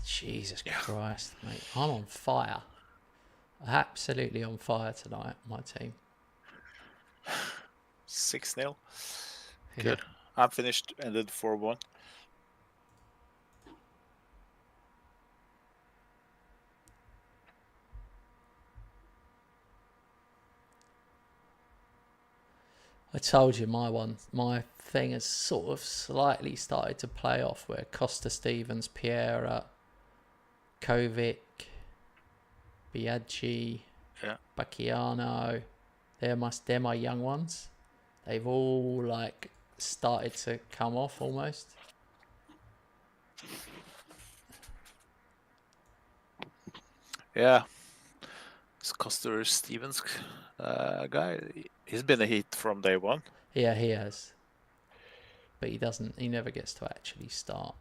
Jesus Christ, mate! I'm on fire. Absolutely on fire tonight. My team. 6-0. Good. I'm finished. Ended 4-1. I told you my thing has sort of slightly started to play off where Costa Stevens, Piera, Kovic, Biaggi, Bacchiano, they're my young ones. They've all like started to come off almost. Yeah. This Costa Stevens guy, he's been a hit from day one. Yeah, he has. But he never gets to actually start.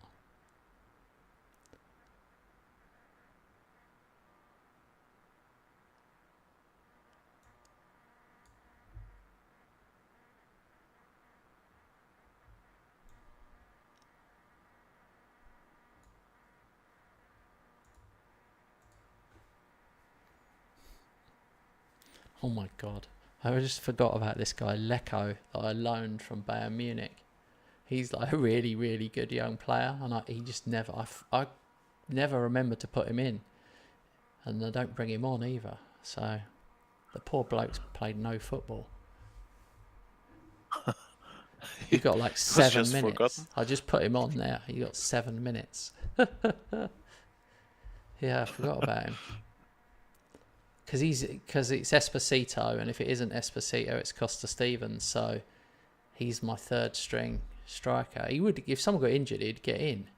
Oh my God. I just forgot about this guy, Lecco, that I loaned from Bayern Munich. He's like a really, really good young player. And I never remember to put him in. And I don't bring him on either. So the poor bloke's played no football. He got like 7 minutes. Forgotten. I just put him on there. He got 7 minutes. Yeah, I forgot about him. Because it's Esposito, and if it isn't Esposito, it's Costa Stevens. So he's my third string striker. He would, if someone got injured, he'd get in,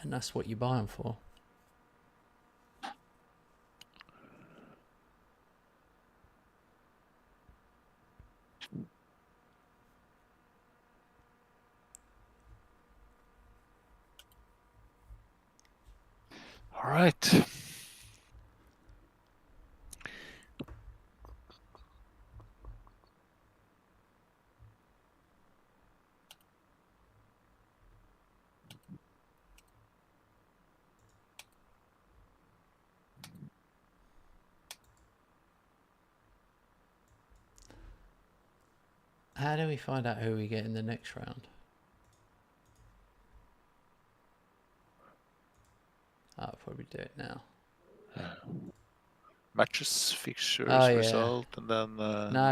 and that's what you buy him for. All right. How do we find out who we get in the next round? I'll probably do it now. Matches, fixtures, result, and then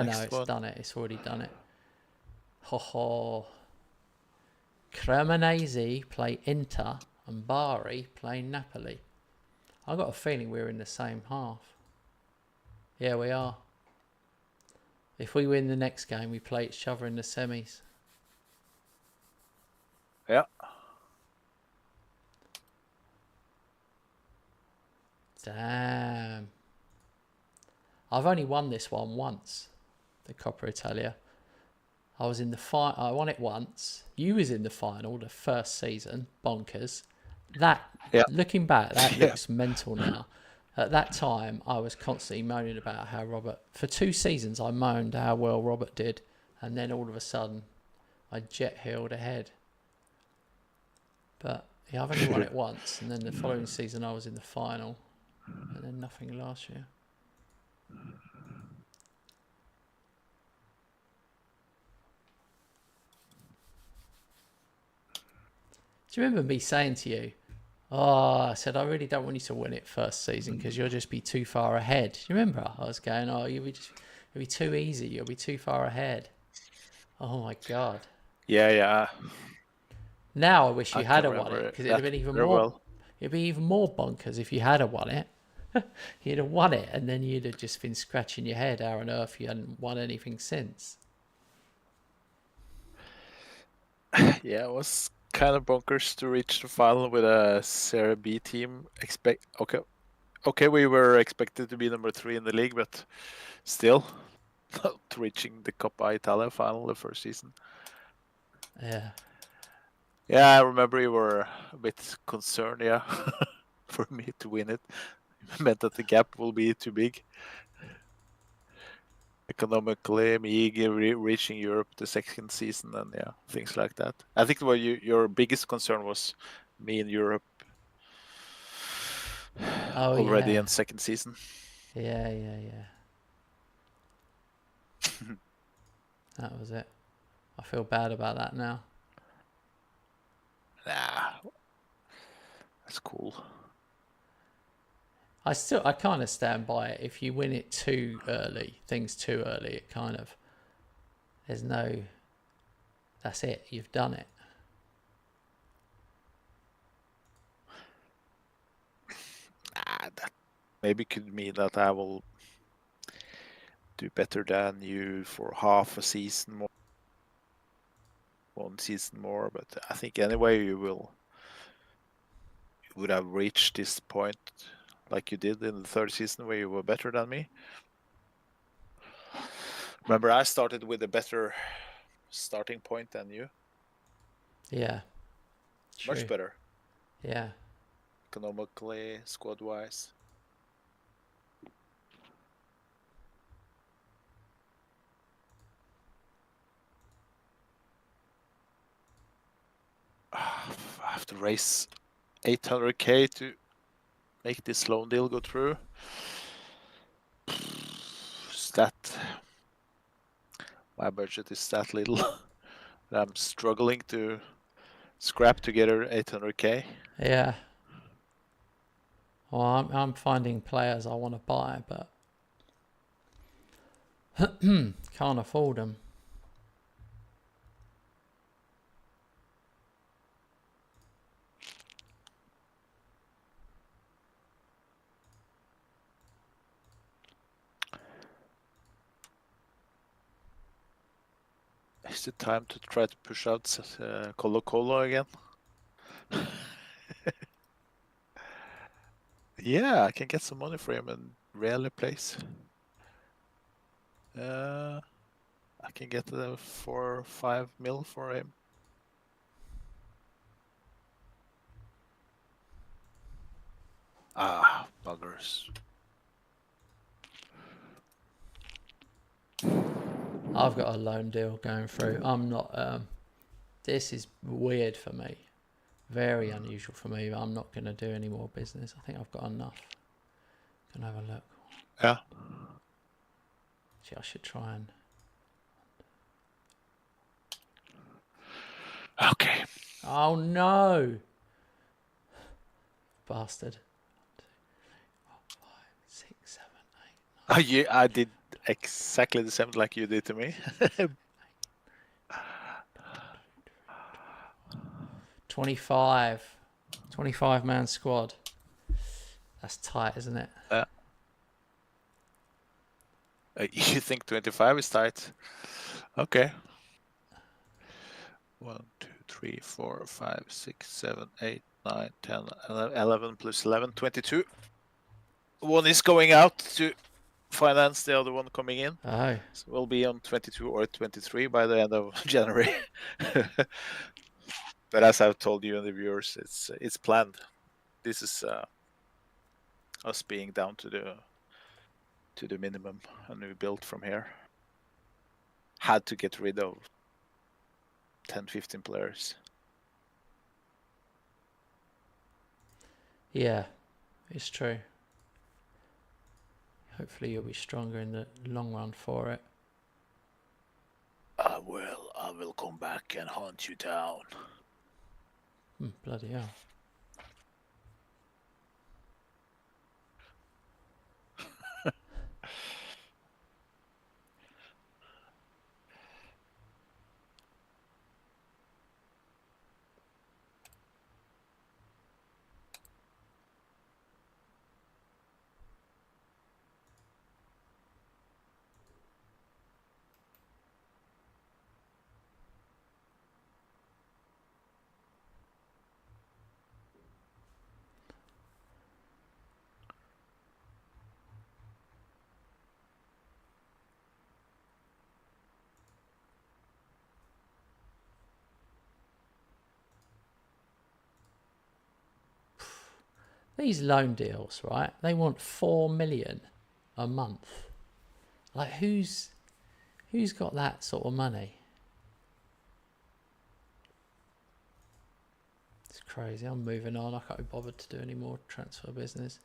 it's done it. It's already done it. Cremonese play Inter and Bari play Napoli. I got a feeling we're in the same half. Yeah, we are. If we win the next game, we play each other in the semis. Yeah. Damn. I've only won this one once, the Coppa Italia. I was in the final. I won it once. You was in the final the first season. Bonkers. Looking back, that looks mental now. At that time, I was constantly moaning about how Robert... For 2 seasons, I moaned how well Robert did. And then all of a sudden, I jet-heeled ahead. But yeah, I've only won it once, and then the following season I was in the final, and then nothing last year. Do you remember me saying to you, I said, I really don't want you to win it first season because you'll just be too far ahead. Do you remember? I was going, it'll be too easy. You'll be too far ahead. Oh my God. Yeah. Now I wish you had won it because it'd have been even more. Well. It'd be even more bonkers if you had won it. You'd have won it, and then you'd have just been scratching your head how on earth you hadn't won anything since. Yeah, it was kind of bonkers to reach the final with a Serie B team. Okay, we were expected to be number 3 in the league, but still not reaching the Coppa Italia final the first season. Yeah. Yeah, I remember you were a bit concerned, for me to win it. It meant that the gap will be too big. Economically, me reaching Europe the second season and things like that. I think your biggest concern was me in Europe already in second season. Yeah. That was it. I feel bad about that now. Nah, that's cool. I kind of stand by it. If you win it too early, it kind of, that's it. You've done it. That maybe could mean that I will do better than you for half a season more, 1 season more, but I think anyway you would have reached this point like you did in the third season where you were better than me. Remember, I started with a better starting point than you. Yeah. True. Much better. Yeah. Economically, squad-wise. I have to raise 800k to make this loan deal go through. My budget is that little. I'm struggling to scrap together 800k. Yeah. Well, I'm finding players I want to buy, but can't afford them. Is it time to try to push out Colo Colo again? Yeah, I can get some money for him and rarely plays. I can get 4 or 5 mil for him. Buggers. I've got a loan deal going through. I'm not. This is weird for me. Very unusual for me. I'm not going to do any more business. I think I've got enough. Can I have a look? Yeah. Gee, I should try and. Okay. Oh no! Bastard. 1, 2, 3, 4, 5, 6, 7, 8, 9. Yeah, I did exactly the same like you did to me. 25-man squad. That's tight, isn't it? You think 25 is tight? Okay. 1, 2, 3, 4, 5, 6, 7, 8, 9, 10, 11 plus 11, 22. One is going out to finance the other one coming in. Oh. So we'll be on 22 or 23 by the end of January. But as I've told you and the viewers, it's planned. This is us being down to the minimum, and we built from here. Had to get rid of 10, 15 players. Yeah, it's true. Hopefully you'll be stronger in the long run for it. I will come back and hunt you down. Bloody hell. These loan deals, right? They want 4 million a month. Like, who's got that sort of money? It's crazy. I'm moving on. I can't be bothered to do any more transfer business.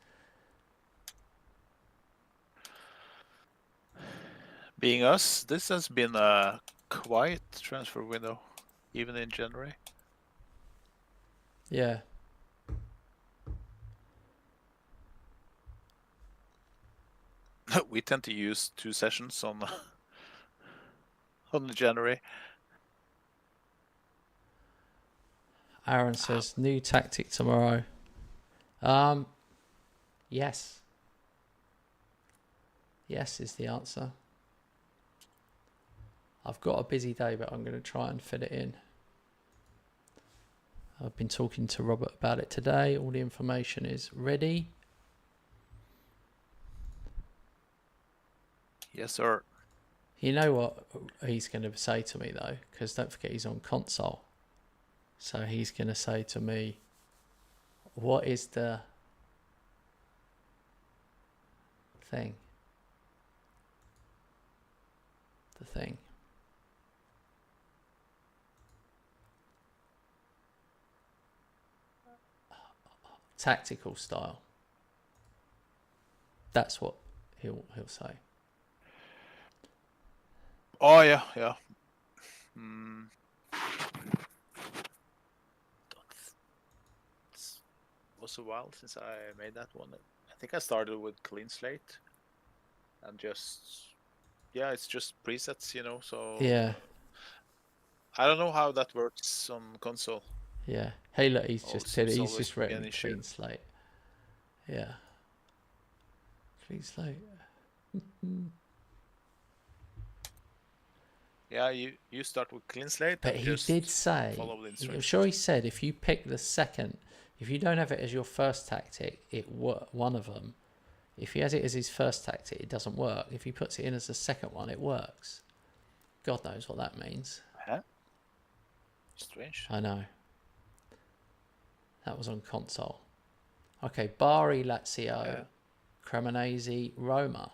Being us, this has been a quiet transfer window, even in January. Yeah. We tend to use 2 sessions on January. Aaron says, new tactic tomorrow. Yes. Yes is the answer. I've got a busy day, but I'm going to try and fit it in. I've been talking to Robert about it today. All the information is ready. Yes, sir. You know what he's going to say to me, though? Because don't forget he's on console. So he's going to say to me, what is the thing? The thing. Tactical style. That's what he'll say. Oh yeah. It was a while since I made that one. I think I started with clean slate, and it's just presets, So Yeah. I don't know how that works on console. Yeah. Hey, look, he's just written issue. clean slate. Yeah. Clean slate. Yeah, you start with clean slate. But he did say, I'm sure he said, if you pick the second, if you don't have it as your first tactic, one of them. If he has it as his first tactic, it doesn't work. If he puts it in as the second one, it works. God knows what that means. Huh? Strange. I know. That was on console. Okay, Bari, Lazio, Cremonese, Roma.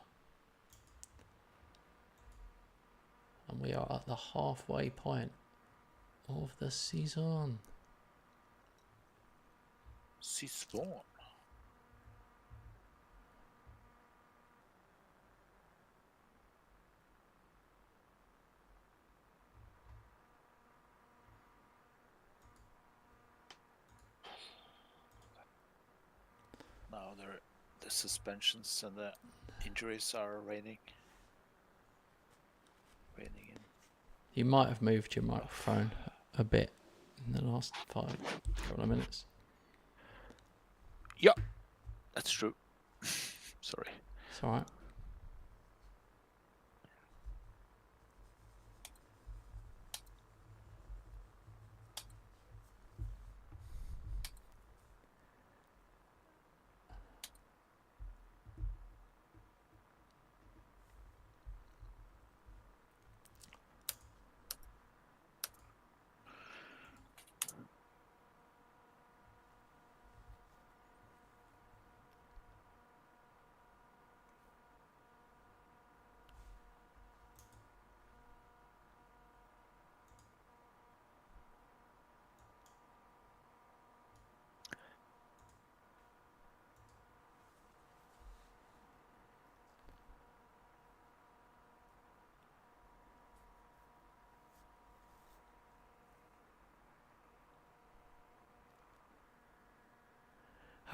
And we are at the halfway point of the season. Now the suspensions and the injuries are raining in. You might have moved your microphone a bit in the last couple of minutes. Yeah, that's true. Sorry. It's all right.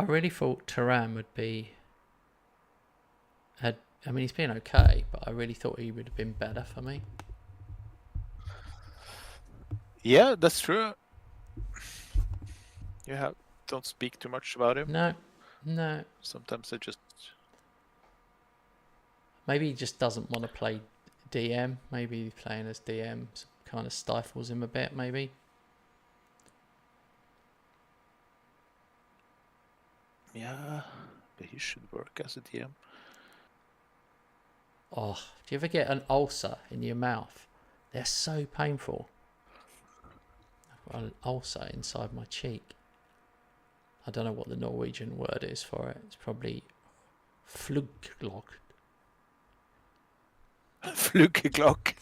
I really thought Turan would be. I mean, he's been okay, but I really thought he would have been better for me. Yeah, that's true. You don't speak too much about him. No. Sometimes I just. Maybe he just doesn't want to play DM. Maybe playing as DM kind of stifles him a bit. Maybe. Yeah, but he should work as a DM. Oh, do you ever get an ulcer in your mouth? They're so painful. I've got an ulcer inside my cheek. I don't know what the Norwegian word is for it. It's probably fluglock. Flugeklock.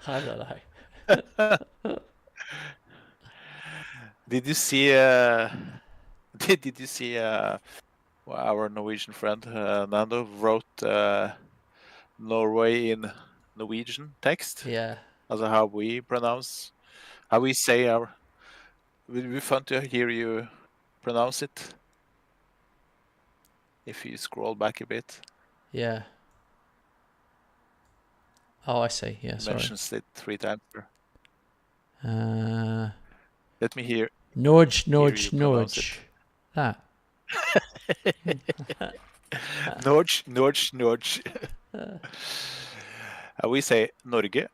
I don't know. Did you see? Did you see? Our Norwegian friend Nando wrote Norway in Norwegian text. Yeah. Also how we say our. It would be fun to hear you pronounce it. If you scroll back a bit. Yeah. Oh, I see. Yeah, sorry. Mentions it 3 times. Let me hear. Nudge. That. Nudge. We say Norge.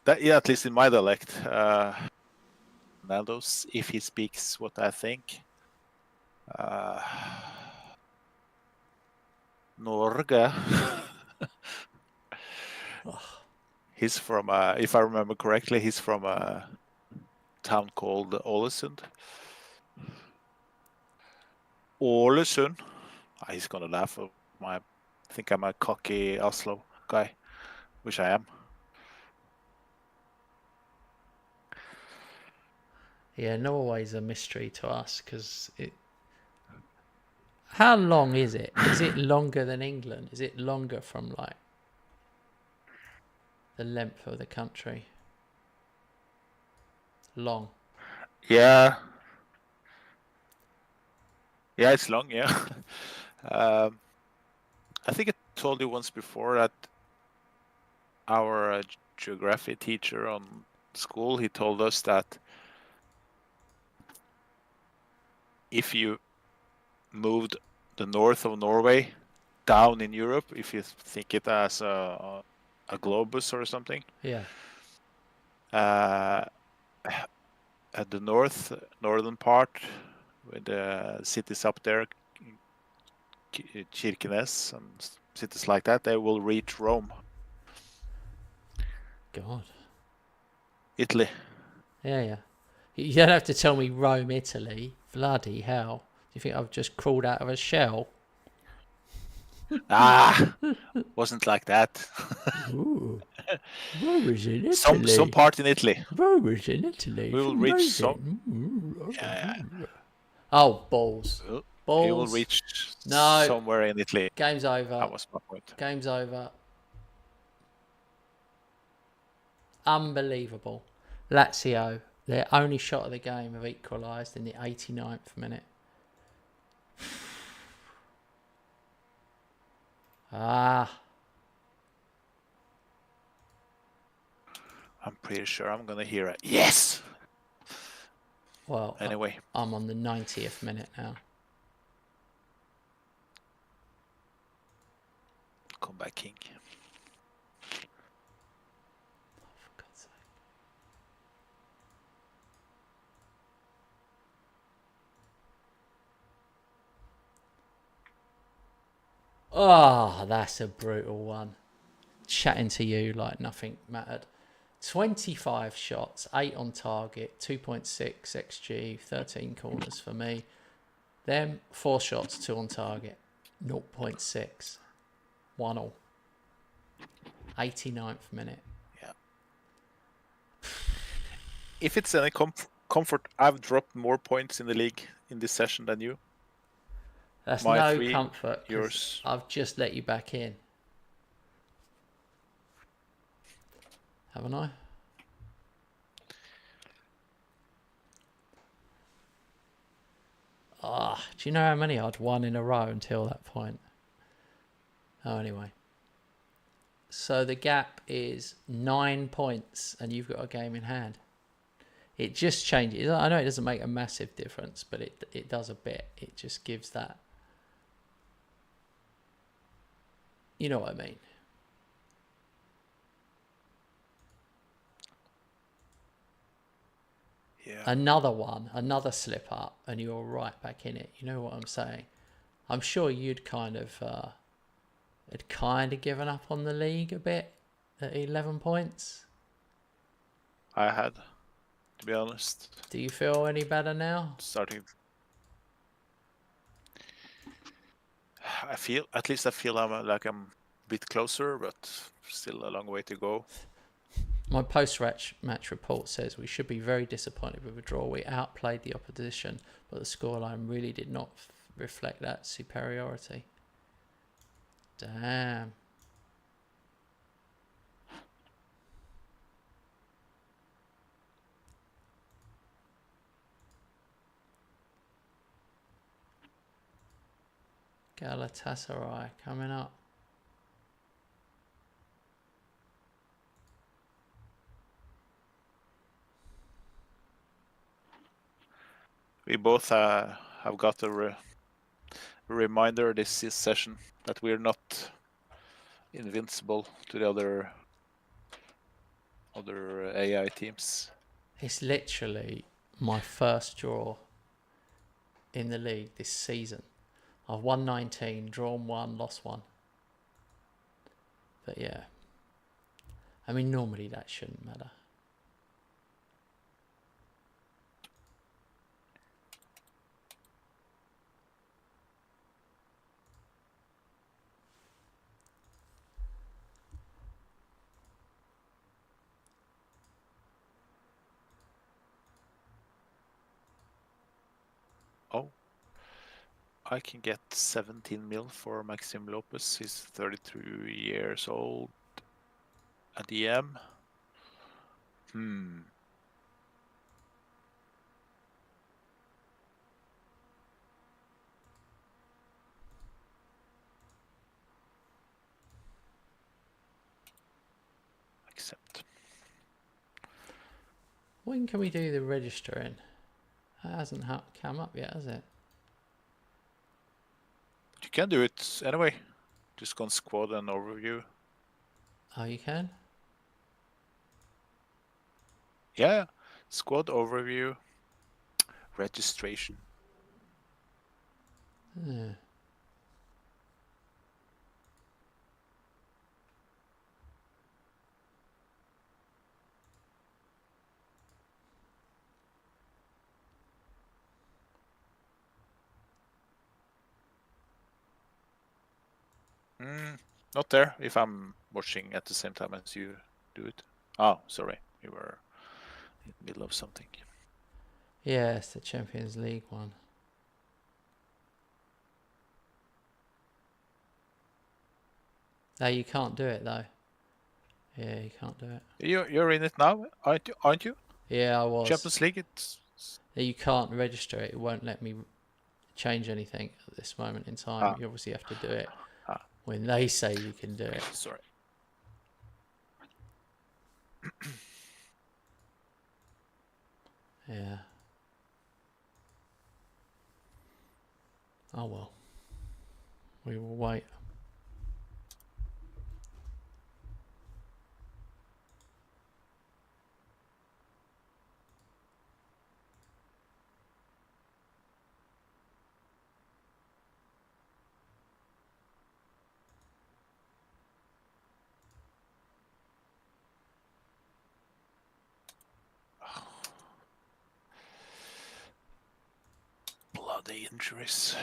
That, yeah, at least in my dialect. Nando's, if he speaks what I think. Norge. He's from, if I remember correctly, he's from a town called Ålesund. He's gonna laugh at I think I'm a cocky Oslo guy, which I am. Yeah, Norway's a mystery to us because it. How long is it? Is it longer than England? Is it longer from like the length of the country? Long. Yeah. Yeah, it's long. Yeah. I think I told you once before that our geography teacher on school, he told us that if you moved the north of Norway down in Europe, if you think it as a globus or something, yeah, at the northern part, with the cities up there, Kirkenes and cities like that, they will reach Rome. God. Italy. Yeah. You don't have to tell me Rome, Italy. Bloody hell. Do you think I've just crawled out of a shell? Wasn't like that. Ooh. Rome is in Italy. Some part in Italy. Rome is in Italy. We will reach some. Oh, balls. Balls. We will reach somewhere in Italy. Game's over. That was my point. Game's over. Unbelievable. Lazio, their only shot of the game, have equalised in the 89th minute. I'm pretty sure I'm gonna hear it. Yes. Well, anyway, I'm on the 90th minute now. Come back, King. For God's sake. Oh, that's a brutal one. Chatting to you like nothing mattered. 25 shots, 8 on target, 2.6 XG, 13 corners for me. Them 4 shots, 2 on target, 0.6, 1-0. 89th minute. Yeah. If it's any comfort, I've dropped more points in the league in this session than you. That's no comfort. Yours. I've just let you back in. Haven't I? Do you know how many I'd won in a row until that point? Oh, anyway. So the gap is 9 points, and you've got a game in hand. It just changes. I know it doesn't make a massive difference, but it does a bit. It just gives that. You know what I mean? Yeah. Another slip up, and you're right back in it. You know what I'm saying? I'm sure you'd had kind of given up on the league a bit at 11 points. I had, to be honest. Do you feel any better now? I feel I'm a bit closer, but still a long way to go. My post-match report says we should be very disappointed with a draw. We outplayed the opposition, but the scoreline really did not reflect that superiority. Damn. Galatasaray coming up. We both have got a reminder this session that we're not invincible to the other AI teams. It's literally my first draw in the league this season. I've won 19, drawn 1, lost 1. But yeah, I mean, normally that shouldn't matter. Oh, I can get 17 mil for Maxim Lopez. He's 32 years old. A DM. Accept. When can we do the registering? That hasn't come up yet, has it? You can do it anyway. Just go on squad and overview. Oh, you can? Yeah. Squad overview. Registration. Yeah. Not there if I'm watching at the same time as you do it. Oh, sorry. You were in the middle of something. Yeah, it's the Champions League one. No, you can't do it though. Yeah, you can't do it. You're in it now, aren't you? Yeah, I was. Champions League. You can't register it. It won't let me change anything at this moment in time. You obviously have to do it when they say you can do it. Sorry. Yeah. Oh well. We will wait. Bloody injuries.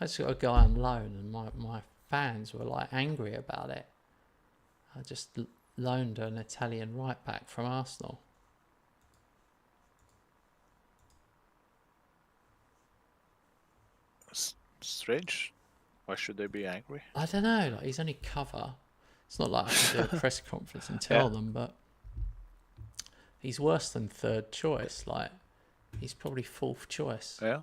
I just got a guy on loan, and my fans were like angry about it. I just loaned an Italian right back from Arsenal. Strange. Why should they be angry? I don't know. Like, he's only cover. It's not like I can do a press conference and tell them, but he's worse than third choice. Like, he's probably fourth choice. Yeah.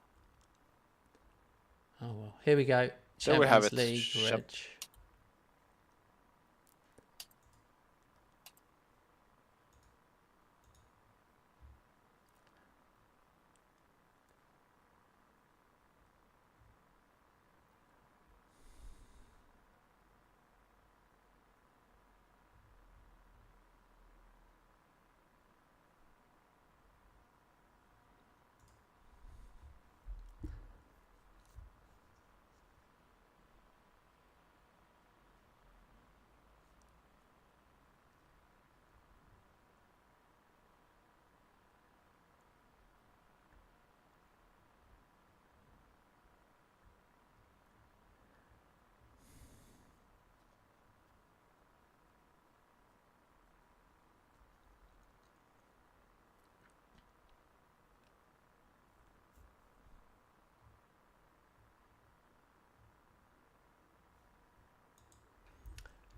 Oh well. Here we go. There we have it. League, Reg.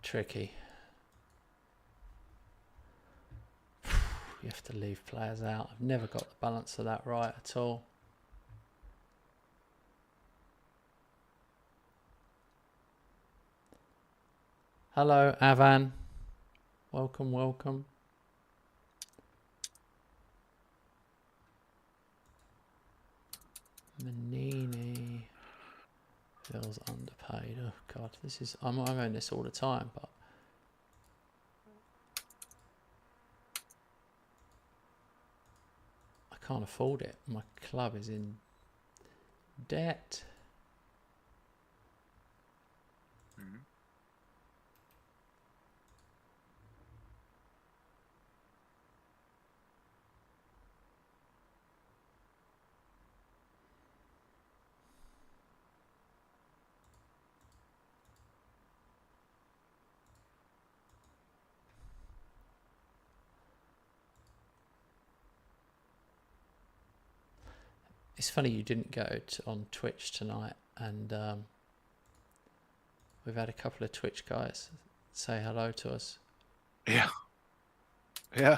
Tricky. You have to leave players out. I've never got the balance of that right at all. Hello, Avan. Welcome, welcome. Manini feels underpaid. Oh God, this is I'm on this all the time, but I can't afford it. My club is in debt. It's funny you didn't go on Twitch tonight, and we've had a couple of Twitch guys say hello to us. Yeah. Yeah.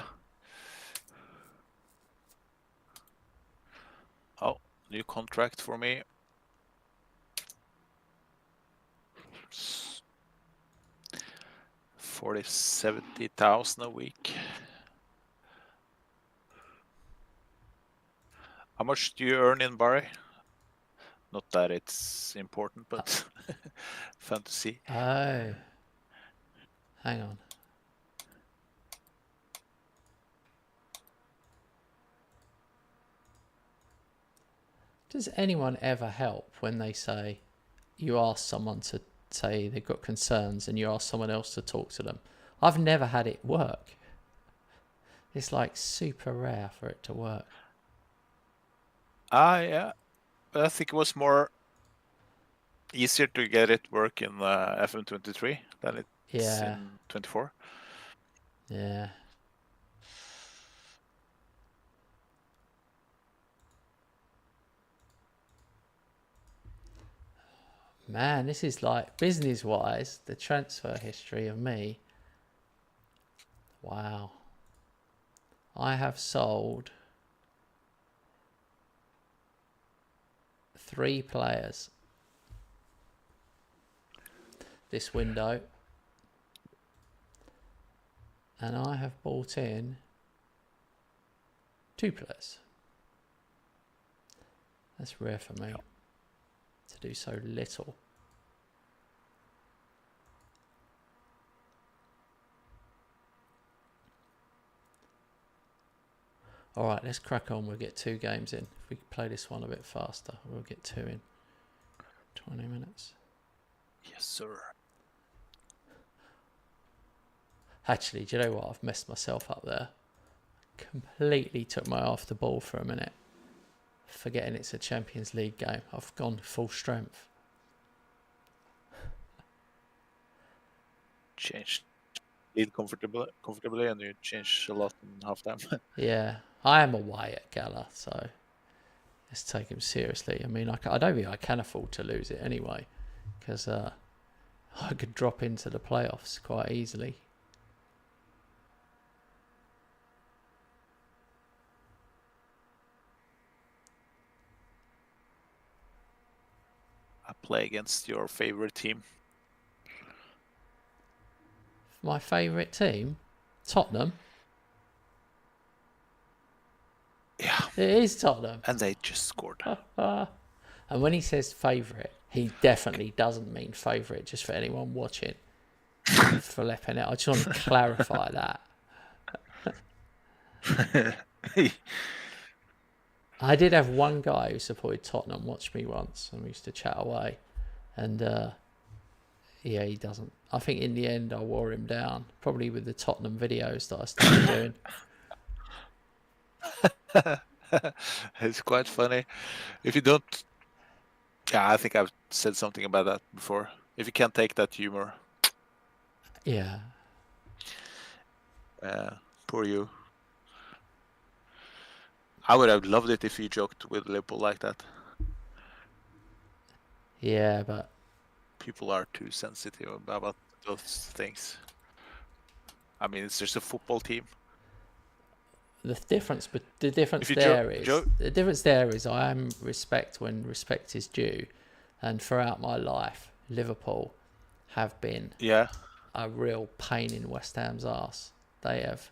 Oh, new contract for me. 70,000 a week. How much do you earn in Bari? Not that it's important, but fun to see. Oh, hang on. Does anyone ever help when they say you ask someone to say they've got concerns and you ask someone else to talk to them? I've never had it work. It's like super rare for it to work. Yeah. I think it was more easier to get it work in FM23 than it's in 24. Yeah. Man, this is like business-wise, the transfer history of me. Wow. I have sold 3 players this window, and I have bought in 2 players. That's rare for me to do so little. All right, let's crack on. We'll get 2 games in. If we play this one a bit faster, we'll get 2 in 20 minutes. Yes, sir. Actually, do you know what? I've messed myself up there. Completely took my eye off the ball for a minute, forgetting it's a Champions League game. I've gone full strength. change lead comfortably, and you change a lot in halftime. Yeah, I am away at Gala, so let's take him seriously. I mean, I don't think I can afford to lose it anyway, because I could drop into the playoffs quite easily. I play against your favorite team. My favourite team, Tottenham. Yeah. It is Tottenham. And they just scored. And when he says favourite, he definitely doesn't mean favourite, just for anyone watching. Flipping it. I just want to clarify that. I did have one guy who supported Tottenham watch me once, and we used to chat away. And yeah, he doesn't. I think in the end I wore him down, probably with the Tottenham videos that I started doing. It's quite funny. If you don't... Yeah, I think I've said something about that before. If you can't take that humor. Yeah. Poor you. I would have loved it if you joked with Liverpool like that. Yeah, but... people are too sensitive about those things. I mean, it's just a football team. The difference there is I am respect when respect is due, and throughout my life, Liverpool have been a real pain in West Ham's arse. They have,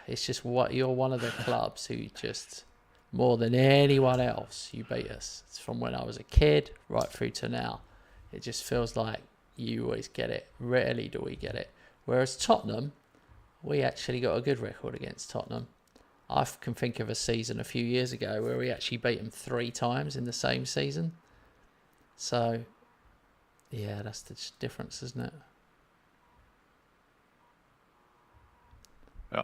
it's just what you're one of the clubs who just more than anyone else you beat us. It's from when I was a kid right through to now. It just feels like you always get it. Rarely do we get it. Whereas Tottenham, we actually got a good record against Tottenham. I can think of a season a few years ago where we actually beat them 3 times in the same season. So, yeah, that's the difference, isn't it? Yeah.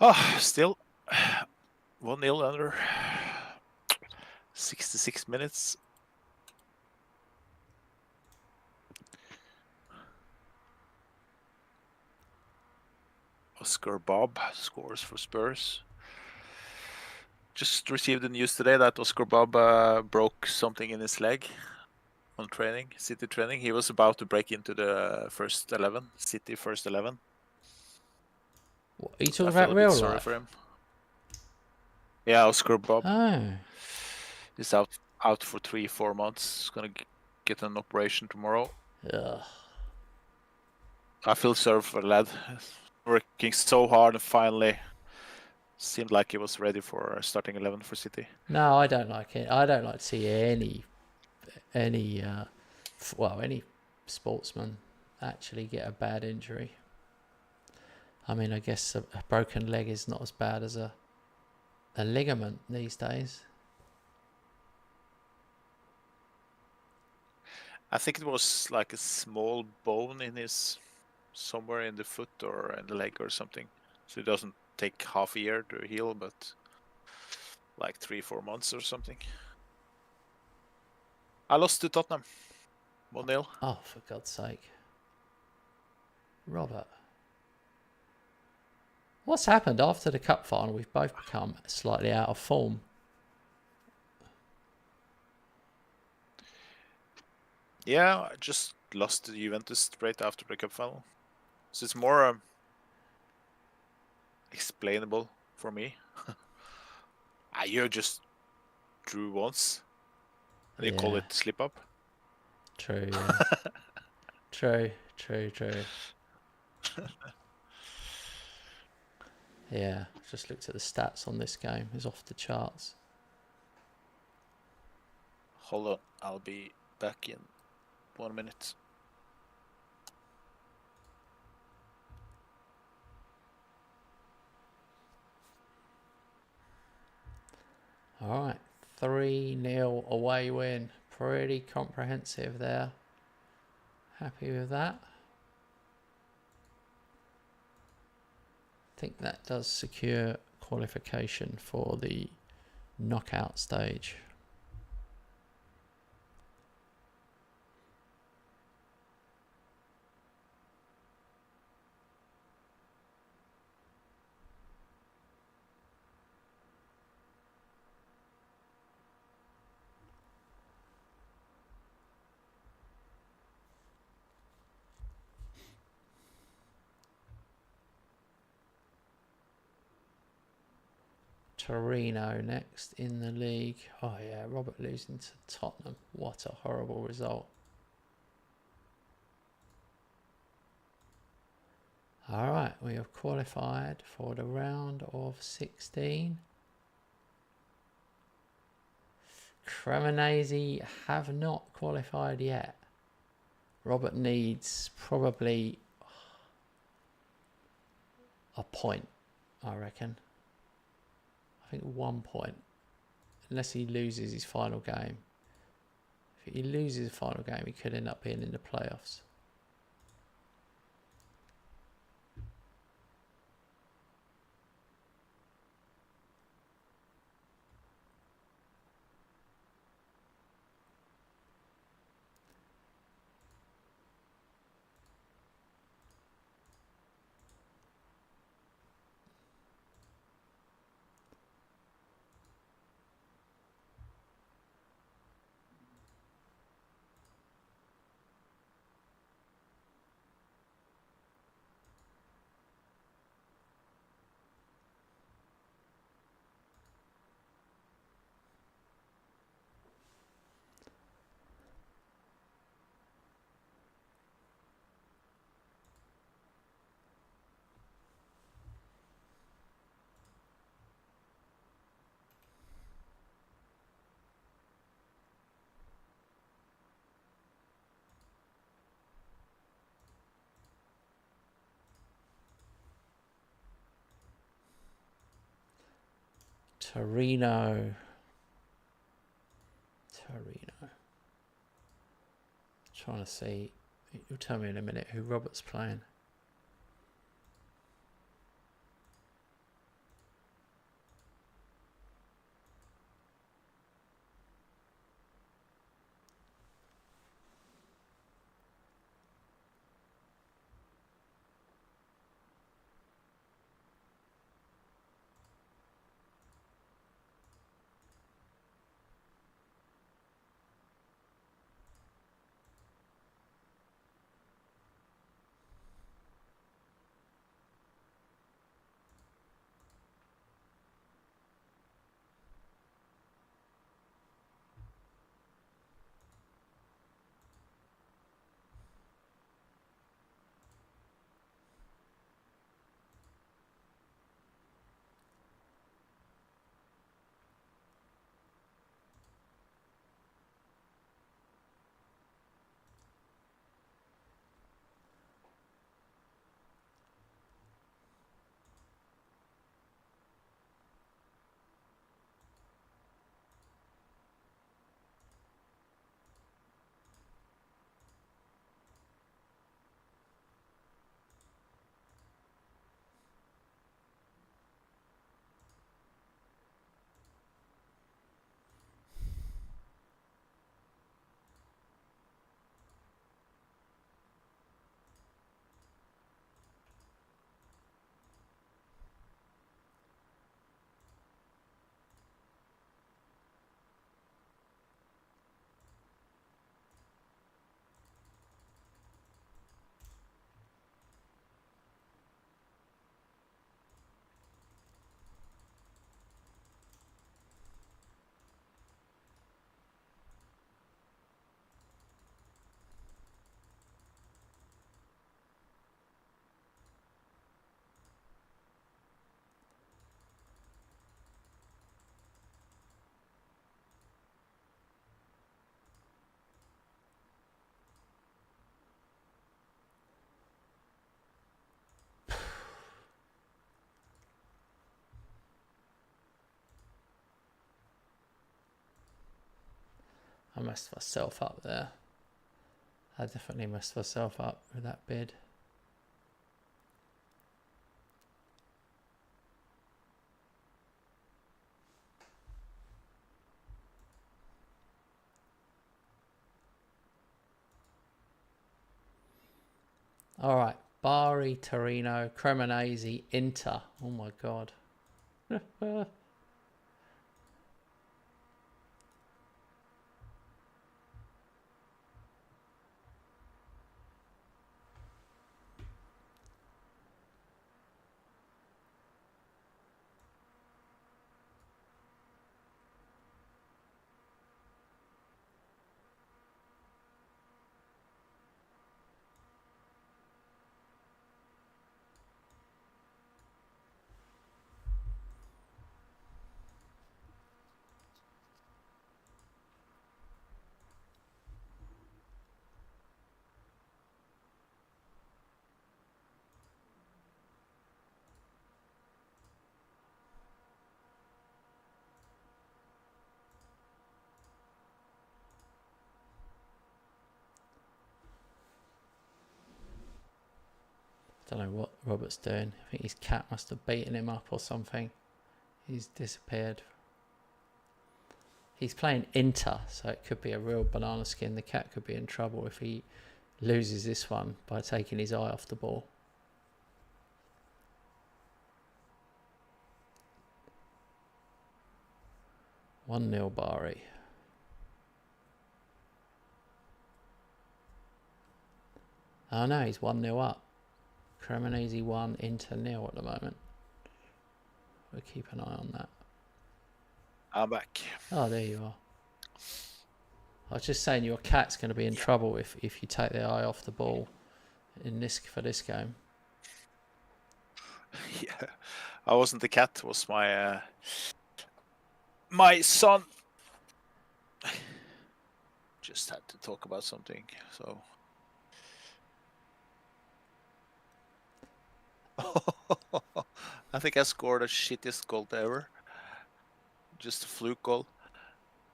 Oh, still 1-0 under 66 minutes. Oscar Bob scores for Spurs. Just received the news today that Oscar Bob broke something in his leg on City training. He was about to break into the first 11, City first 11. What, are you talking about real life? Sorry for him. Yeah, Oscar Bob. Oh. He's out for 3-4 months. He's gonna get an operation tomorrow. Ugh. I feel sorry for the lad. Working so hard and finally seemed like he was ready for starting 11 for City. No, I don't like it. I don't like to see any sportsman actually get a bad injury. I mean, I guess a broken leg is not as bad as a ligament these days. I think it was like a small bone in somewhere in the foot or in the leg or something. So it doesn't take half a year to heal, but like 3-4 months or something. I lost to Tottenham 1-0. Oh, for God's sake. Robert. What's happened after the cup final? We've both become slightly out of form. Yeah, I just lost to Juventus straight after the cup final. So it's more explainable for me. You just drew once. And you call it slip up. True, yeah. True. Yeah, just looked at the stats on this game. It's off the charts. Hold on, I'll be back in 1 minute. All right, 3-0 away win. Pretty comprehensive there. Happy with that. I think that does secure qualification for the knockout stage. Torino next in the league. Oh yeah, Robert losing to Tottenham. What a horrible result. All right, we have qualified for the round of 16. Cremonese have not qualified yet. Robert needs probably a point, I reckon. I think 1 point. Unless he loses his final game. If he loses his final game, he could end up being in the playoffs. Torino. Trying to see. You'll tell me in a minute who Robert's playing. I messed myself up there. I definitely messed myself up with that bid. All right, Bari, Torino, Cremonese, Inter. Oh my God. Don't know what Robert's doing. I think his cat must have beaten him up or something. He's disappeared. He's playing Inter, so it could be a real banana skin. The cat could be in trouble if he loses this one by taking his eye off the ball. One 0 Bari. Oh no, he's 1-0 up. Cremonese 1, Inter 0 at the moment. We'll keep an eye on that. I'm back. Oh, there you are. I was just saying your cat's going to be in trouble if you take their eye off the ball for this game. Yeah, I wasn't the cat. It was my my son. Just had to talk about something, so. I think I scored the shittiest goal ever. Just a fluke goal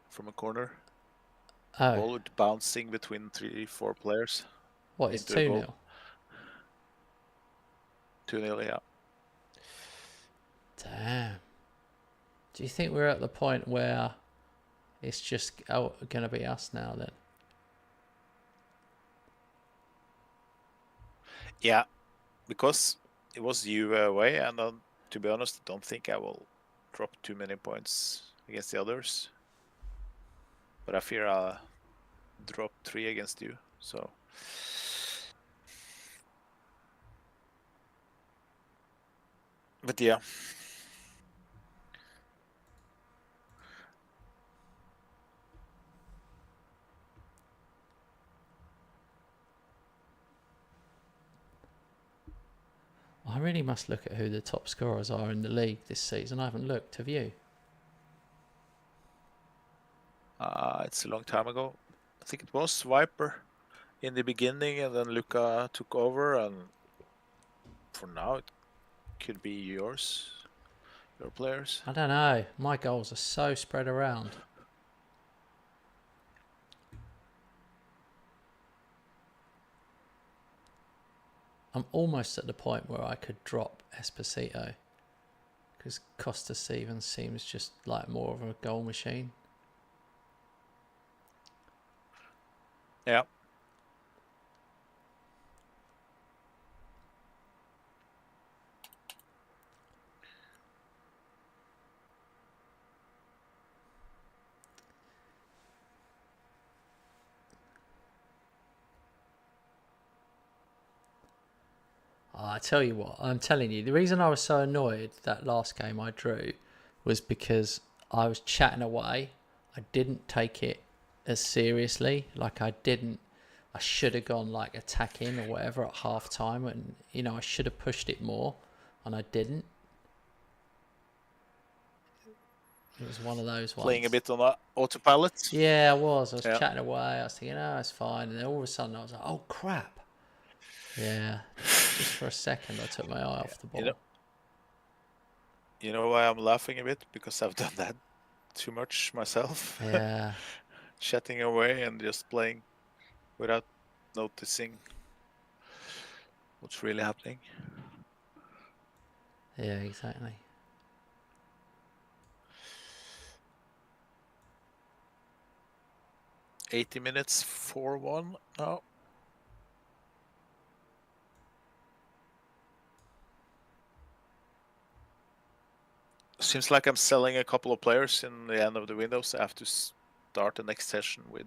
from a corner. Oh. Ball bouncing between 3-4 players. What, it's 2-0? 2-0, yeah. Damn. Do you think we're at the point where it's just going to be us now then? Yeah, because it was you away, and to be honest, I don't think I will drop too many points against the others. But I fear I'll drop 3 against you, so. But yeah. I really must look at who the top scorers are in the league this season. I haven't looked, have you? It's a long time ago. I think it was Viper in the beginning, and then Luca took over, and for now it could be your players. I don't know. My goals are so spread around. I'm almost at the point where I could drop Esposito because Costa Stevens seems just like more of a goal machine. Yeah. Oh, I tell you what, I'm telling you, the reason I was so annoyed that last game I drew was because I was chatting away. I didn't take it as seriously. Like I should have gone like attacking or whatever at half time, and I should have pushed it more, and I didn't. It was one of those ones. Playing a bit on autopilot. Yeah, I was chatting away. I was thinking, oh, it's fine. And then all of a sudden I was like, oh, crap. Yeah, just for a second I took my eye off the ball. You know why I'm laughing a bit? Because I've done that too much myself. Yeah. Chatting away and just playing without noticing what's really happening. Yeah, exactly. $80 minutes, 4-1 now. Seems like I'm selling a couple of players in the end of the window, so I have to start the next session with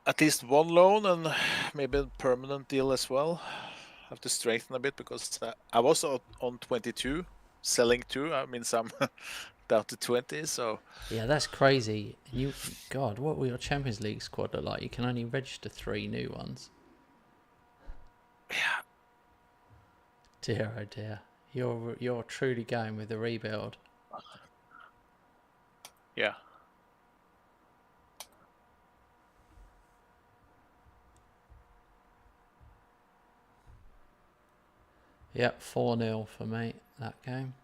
at least one loan and maybe a permanent deal as well. I have to strengthen a bit because I was on 22, selling 2. I mean, I'm down to 20, so. Yeah, that's crazy. God, what will your Champions League squad look like? You can only register 3 new ones. Yeah. Dear, oh dear. You're truly going with the rebuild. Yeah. Yep, 4-0 for me, that game.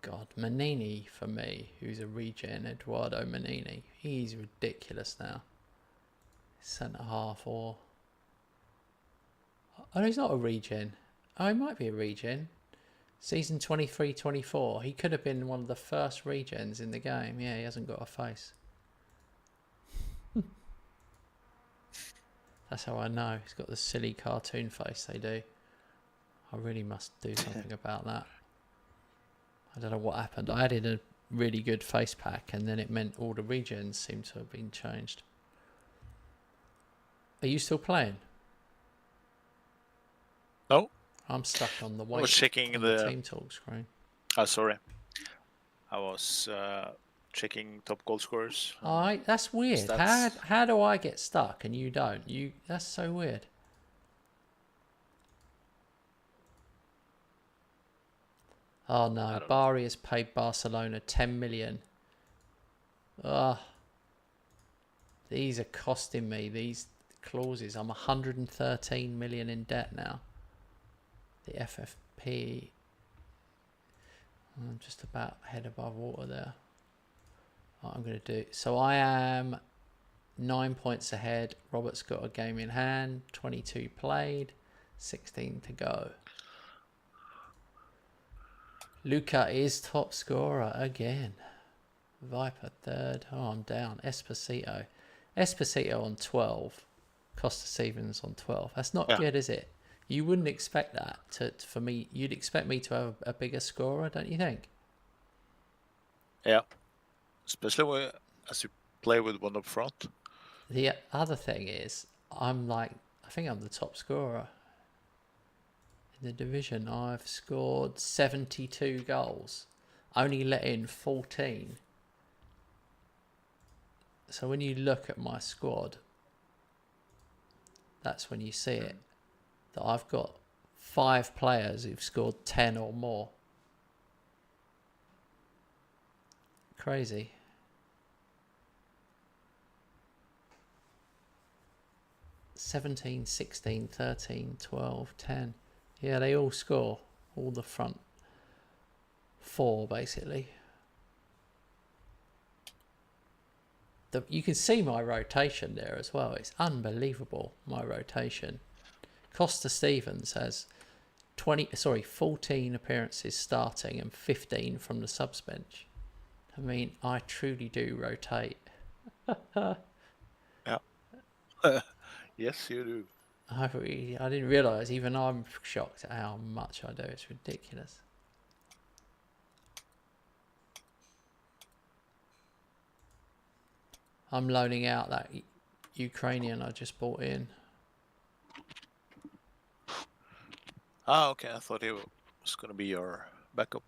God, Manini for me, who's a regen, Eduardo Manini. He's ridiculous now. Centre half or... Oh, he's not a regen. Oh, he might be a regen. Season 23-24. He could have been one of the first regens in the game. Yeah, he hasn't got a face. That's how I know. He's got the silly cartoon face they do. I really must do something about that. I don't know what happened. I added a really good face pack and then it meant all the regens seem to have been changed. Are you still playing? No. I'm stuck on the I was checking the team talk screen. Oh, sorry. I was checking top goal scorers. Alright, that's weird. How do I get stuck and you don't? That's so weird. Oh no, Bari has paid Barcelona 10 million. Ugh. These are costing me, these clauses. I'm 113 million in debt now. The FFP. I'm just about head above water there. What I'm going to do. So I am 9 points ahead. Robert's got a game in hand. 22 played. 16 to go. Luca is top scorer again. Viper third. Oh, I'm down. Esposito on 12. Costa Stevens on 12. That's not good, is it? You wouldn't expect that for me. You'd expect me to have a bigger scorer, don't you think? Yeah. Especially as you play with one up front. The other thing is, I think I'm the top scorer in the division. I've scored 72 goals, only let in 14. So when you look at my squad, that's when you see it, that I've got 5 players who've scored 10 or more. Crazy. 17, 16, 13, 12, 10. Yeah, they all score. All the front 4, basically. You can see my rotation there as well. It's unbelievable, my rotation. Costa Stevens has 14 appearances starting and 15 from the subs bench. I mean, I truly do rotate. Yeah. Yes, you do. I didn't realise, even I'm shocked at how much I do. It's ridiculous. I'm loaning out that Ukrainian I just bought in. Ah, okay. I thought he was going to be your backup.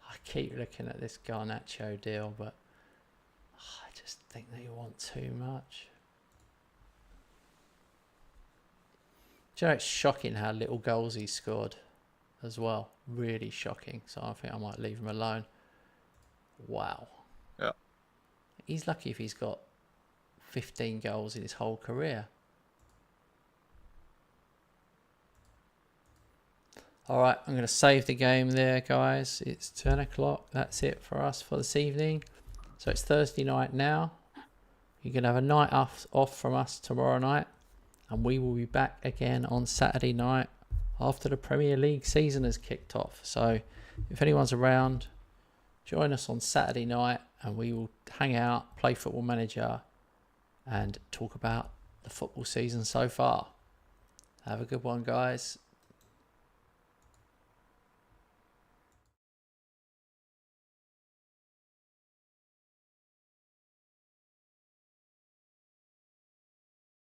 I keep looking at this Garnacho deal, but I just think they want too much. Do you know, it's shocking how little goals he scored as well. Really shocking. So I think I might leave him alone. Wow. Yeah. He's lucky if he's got 15 goals in his whole career. All right, I'm going to save the game there, guys. It's 10 o'clock. That's it for us for this evening. So it's Thursday night now. You're going to have a night off from us tomorrow night. And we will be back again on Saturday night after the Premier League season has kicked off. So if anyone's around, join us on Saturday night and we will hang out, play Football Manager and talk about the football season so far. Have a good one, guys.